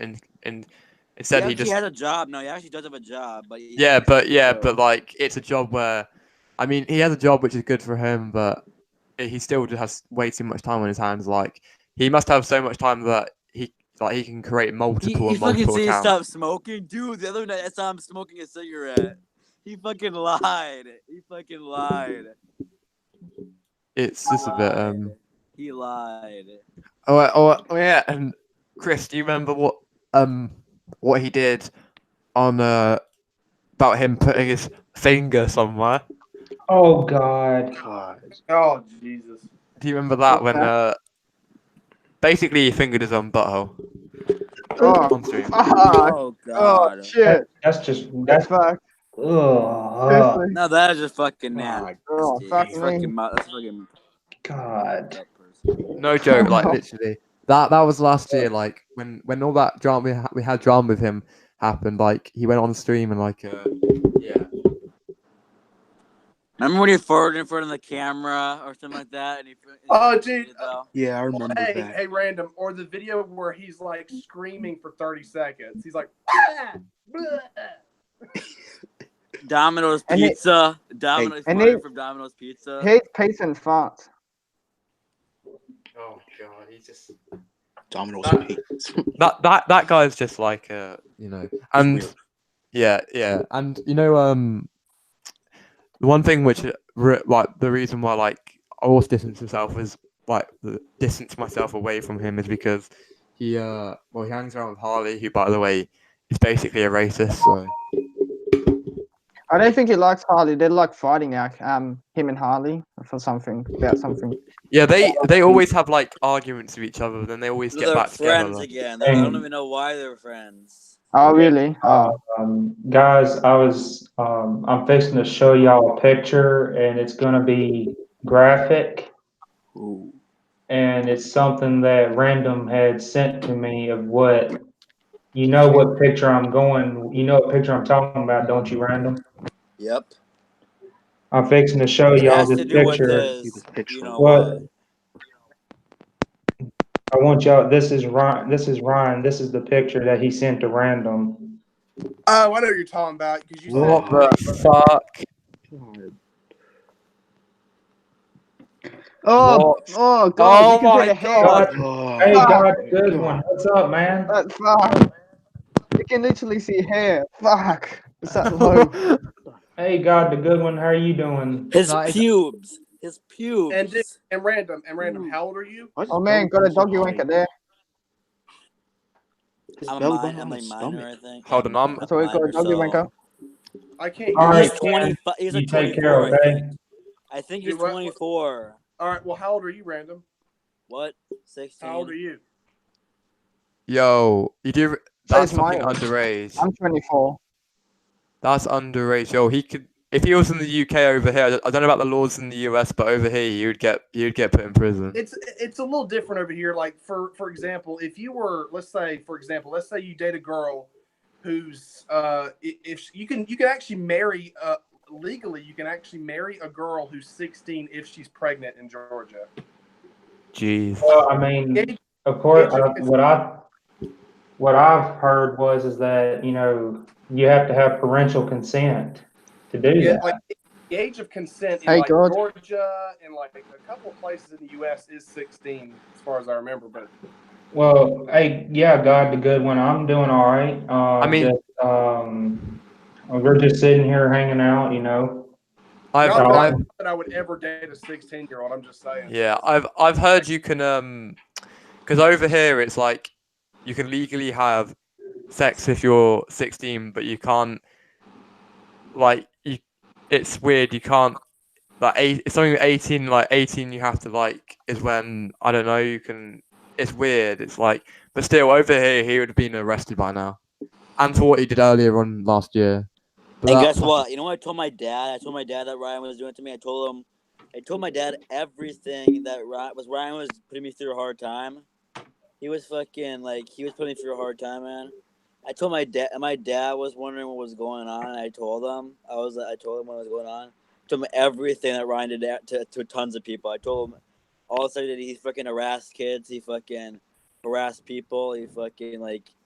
instead He he actually just has a job. No, he actually does have a job, but but like it's a job where, I mean, he has a job which is good for him, but he still just has way too much time on his hands. Like he must have so much time that he can create he multiple fucking said he accounts. stopped smoking, dude. The other night I saw him smoking a cigarette. He fucking lied. He fucking lied. It's just a bit He lied. Oh yeah, and Chris, do you remember what he did on about him putting his finger somewhere? Oh God. God. Oh Jesus! Do you remember that What's when basically he fingered his own butthole Oh, on stream? fuck. Oh Oh, god. shit. That's just That's fucked. Seriously. No, that is just fucking God. nasty. Oh, fuck That's me. fucking. That's fucking. God. No joke, like literally. That was last year. Like when all that drama we had drama with him happened. Like he went on stream and yeah. Remember when he farted in front of the camera or something like that? And Oh, dude. Yeah, I remember that. Hey, random. Or the video where he's like screaming for 30 seconds. He's like, "Ah, blah." Domino's And he- Pizza. Domino's and farted he- from Domino's Pizza. Hate pace and farts. Oh god, he's just Domino's Pizza. that guy's just like and weird. yeah, and the one thing which like the reason why like I always distance myself is like distance myself away from him is because he he hangs around with Harley, who by the way is basically a racist. So I don't think he likes Harley. They're like fighting now. Him and Harley for something about something. yeah, they always have like arguments with each other, but then they always get They're back together. friends again. I don't even know why they're friends. Oh, really? Oh. Guys, I'm fixing to show y'all a picture, and it's gonna be graphic. Ooh. And it's something that Random had sent to me of what You know what picture I'm going. You know what picture I'm talking about, don't you, Random? Yep. I'm fixing to show It y'all has this to do with picture. his, you know What what? I want y'all. This is Ryan. This is Ryan. This is the picture that he sent to Random. Oh, I know what you're talking about because you What said. the fuck? Oh, What? oh God, you Oh can see my the hair. god! Hey, Fuck, God, good one. What's up, man? fuck. You can literally see hair. Fuck. It's that low. Hey, God, the good one. How are you doing? His pubes. His And pubes. random. How old are you? Oh man, got a doggy wanker there. I'm a minor, I think. Hold on, I'm. So we got a minor, doggy so wanker. I can't All hear right, he's you. 25. He's you like take 24, care, I okay? think. I think he's Dude, what- 24. All right. Well, how old are you, random? What? 16. How old are you? Yo, you do. So That's is fucking Miles. underage. I'm 24. That's underage. Yo, he could. If he was in the UK over here, I don't know about the laws in the US, but over here, you'd get put in prison. It's a little different over here. Like for example, if you were, let's say you date a girl who's if you can actually marry legally, you can actually marry a girl who's 16 if she's pregnant in Georgia. Jeez. Well, I mean, of course, what I've heard is that you have to have parental consent to do Yeah, that. like the age of consent in Hey, like God. Georgia and like a couple of places in the U.S. is 16, as far as I remember. But Well, hey, yeah, God, the good one. I'm doing all right. I mean, We're just sitting here hanging out, I've not that I would ever date a 16-year-old. I'm just saying. yeah, I've heard you can because over here it's like you can legally have sex if you're 16, but you can't like you. It's weird. You can't like it's something 18. Like 18, you have to like is when I don't know. You can. It's weird. It's like, but still over here he would have been arrested by now, and for what he did earlier on last year. But And that guess fucking- what? You know what I told my dad? I told my dad that Ryan was doing it to me. I told my dad everything that Ryan was putting me through a hard time. He was fucking like he was putting me through a hard time, man. I told my dad. My dad was wondering what was going on. And I told him. I told him what was going on. I told him everything that Ryan did to tons of people. I told him all the that he fucking harassed kids. He fucking harassed people. He fucking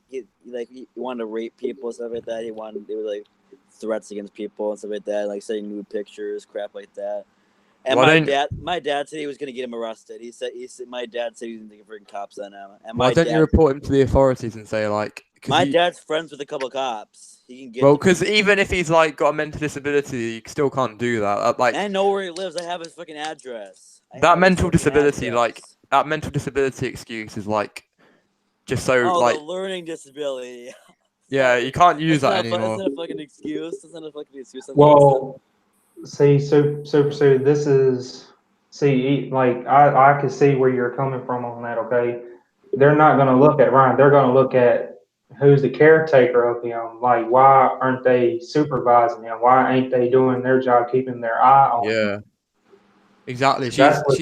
he wanted to rape people, stuff like that. There was like threats against people and stuff like that, like saying nude pictures, crap like that. And my dad said he was gonna get him arrested. He said my dad said he was gonna get freaking cops on him. And why don't you report him to the authorities and say like? My dad's friends with a couple cops. He can get. Well, because even if he's like got a mental disability, you still can't do that. Like, I know where he lives. I have his fucking address. That mental disability excuse is like just so the like learning disability. yeah, you can't use that anymore. That's not a fucking excuse. That's not a fucking excuse. Well, see, so this is like I can see where you're coming from on that. Okay, they're not going to look at Ryan. They're going to look at who's the caretaker of him. Like, why aren't they supervising him? Why ain't they doing their job, keeping their eye on him? Yeah, exactly. That's what,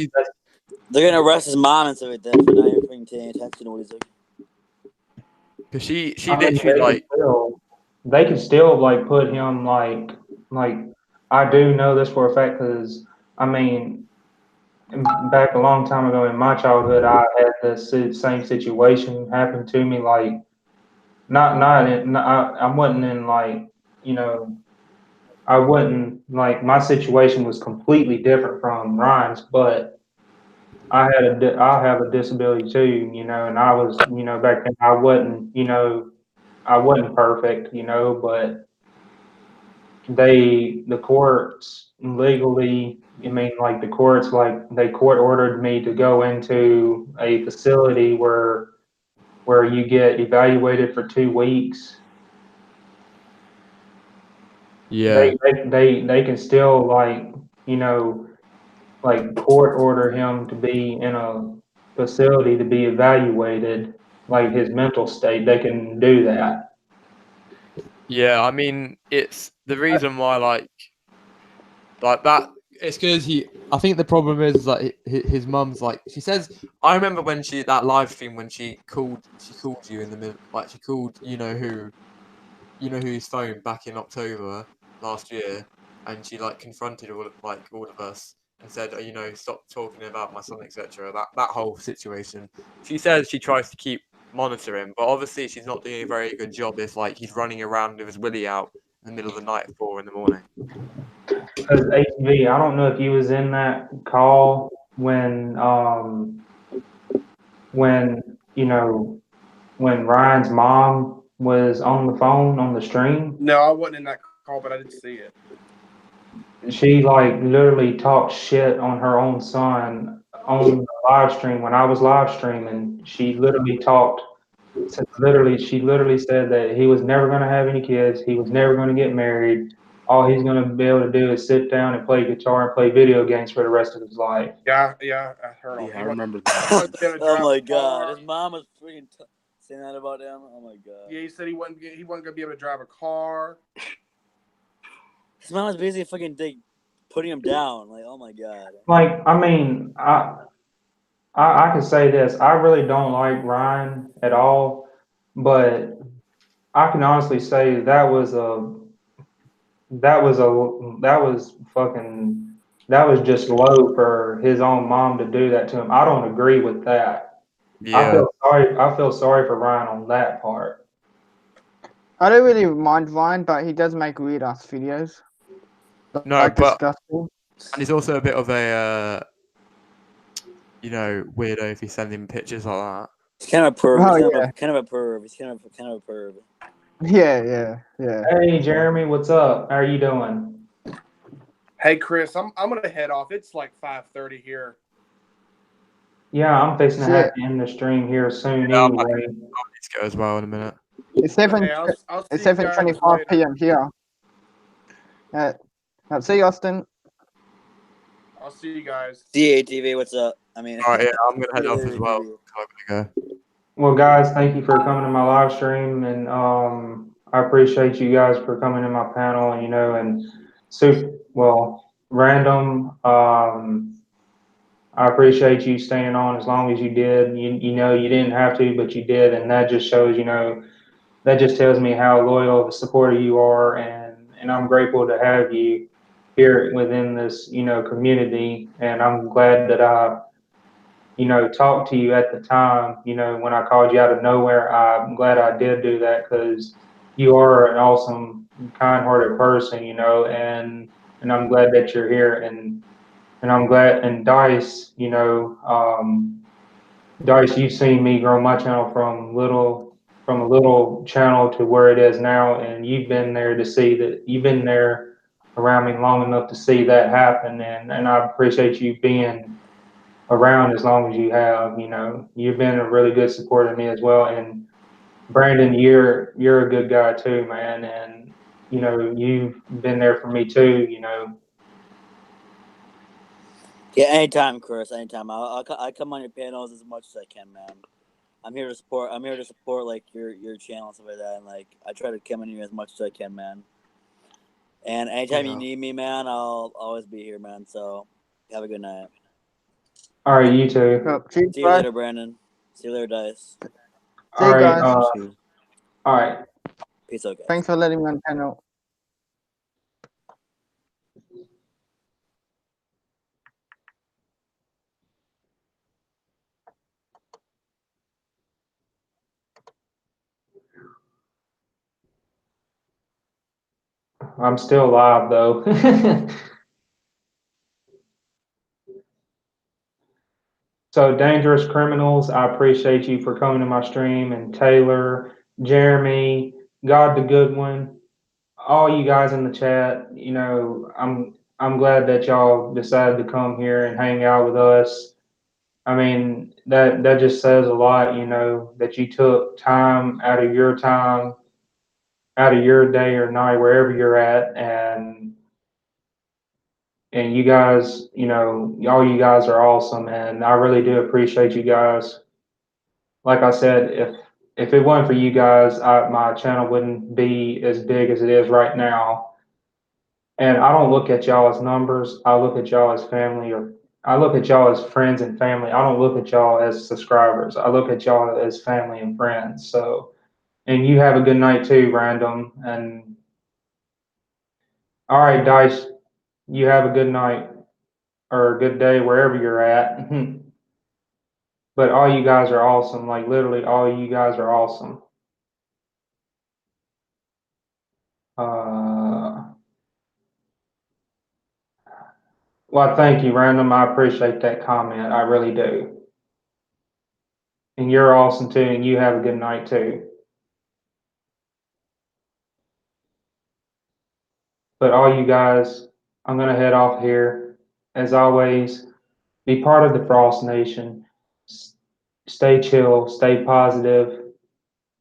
they're gonna arrest his mom and stuff like that for not even paying attention to what he's doing. Because she I mean, literally they could still like put him like I do know this for a fact because I mean back a long time ago in my childhood I had the same situation happen to me like I wasn't in like I wouldn't like my situation was completely different from Ryan's, but I have a disability too, and I was back then I wasn't perfect, but the courts legally, I mean, like the courts, like they court ordered me to go into a facility where you get evaluated for 2 weeks. Yeah. They can still like court order him to be in a facility to be evaluated, like his mental state. They can do that. Yeah, I mean it's the reason why like that it's because he. I think the problem is like his mum's like she says. I remember when that live stream when she called you in the middle, like she called who's phone back in October last year, and she like confronted all of us and said, stop talking about my son, etc. That whole situation. She says she tries to keep monitoring, but obviously she's not doing a very good job if like he's running around with his willy out in the middle of the night at 4 a.m. Because HV, I don't know if you was in that call when when Ryan's mom was on the phone on the stream. No, I wasn't in that call, but I did see it. She like literally talked shit on her own son on the live stream when I was live streaming. She literally said that he was never going to have any kids. He was never going to get married. All he's going to be able to do is sit down and play guitar and play video games for the rest of his life. Yeah, I heard all. Yeah, I remember that. Oh my god, his mom was freaking saying that about him. Oh my god. Yeah, he said he wasn't going to be able to drive a car. His mom was basically fucking putting him down. Like, oh my god. Like, I mean, I can say this. I really don't like Ryan at all, but I can honestly say that was just low for his own mom to do that to him. I don't agree with that. Yeah. I feel sorry for Ryan on that part. I don't really mind Ryan, but he does make weird ass videos. No, Like but disgusting. and he's also a bit of a weirdo if he's sending pictures like that. He's kind of a perv. Oh, He's yeah. kind of a perv. He's kind of a perv. Yeah. Hey Jeremy, what's up? How are you doing? Hey Chris, I'm gonna head off. It's like 5:30 here. Yeah, I'm fixing to have to end the stream here soon Yeah, anyway. I'll need to go as well in a minute. It's 7:25 p.m. here. See you, Austin. I'll see you guys. CATV, what's up? I mean, all right, yeah, I'm gonna head off as well. I'm gonna go. Well, guys, thank you for coming to my live stream, and I appreciate you guys for coming to my panel. Random. I appreciate you staying on as long as you did. You didn't have to, but you did, and that just shows, that just tells me how loyal of a supporter you are, and I'm grateful to have you here within this, community, and I'm glad that I talked to you at the time, when I called you out of nowhere. I'm glad I did do that because you are an awesome, kind-hearted person, and I'm glad that you're here, and I'm glad, and Dice, Dice, you've seen me grow my channel from a little channel to where it is now, and you've been there to see that. You've been there around me long enough to see that happen, and I appreciate you being around as long as you have. You've been a really good supporter of me as well. And Brandon, you're a good guy too, man. And you've been there for me too. yeah, anytime, Chris. Anytime. I come on your panels as much as I can, man. I'm here to support. Like your channel and stuff like that, and like I try to come in here as much as I can, man. And anytime you need me, man, I'll always be here, man. So have a good night. All right, you too. See you later, Brandon. See you later, Dice. See you guys. All right. Peace out, guys. Thanks for letting me on panel. I'm still live though. So Dangerous Criminals, I appreciate you for coming to my stream, and Taylor, Jeremy, God the Good One, all you guys in the chat. I'm glad that y'all decided to come here and hang out with us. I mean, that just says a lot, that you took time out of your day or night, wherever you're at, and you guys, all you guys are awesome, and I really do appreciate you guys. Like I said, if it wasn't for you guys, my channel wouldn't be as big as it is right now. And I don't look at y'all as numbers. I look at y'all as family, or I look at y'all as friends and family. I don't look at y'all as subscribers. I look at y'all as family and friends. So, and you have a good night too, Random. And all right, Dice, you have a good night or a good day wherever you're at. But all you guys are awesome. Like literally, all you guys are awesome. Well, thank you, Random. I appreciate that comment. I really do. And you're awesome too, and you have a good night too. But all you guys, I'm gonna head off here. As always, be part of the Frost Nation. Stay chill, stay positive,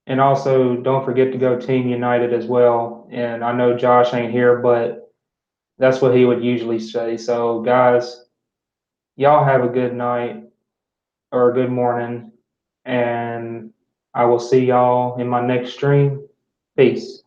and also don't forget to go Team United as well. And I know Josh ain't here, but that's what he would usually say. So, guys, y'all have a good night or a good morning, and I will see y'all in my next stream. Peace.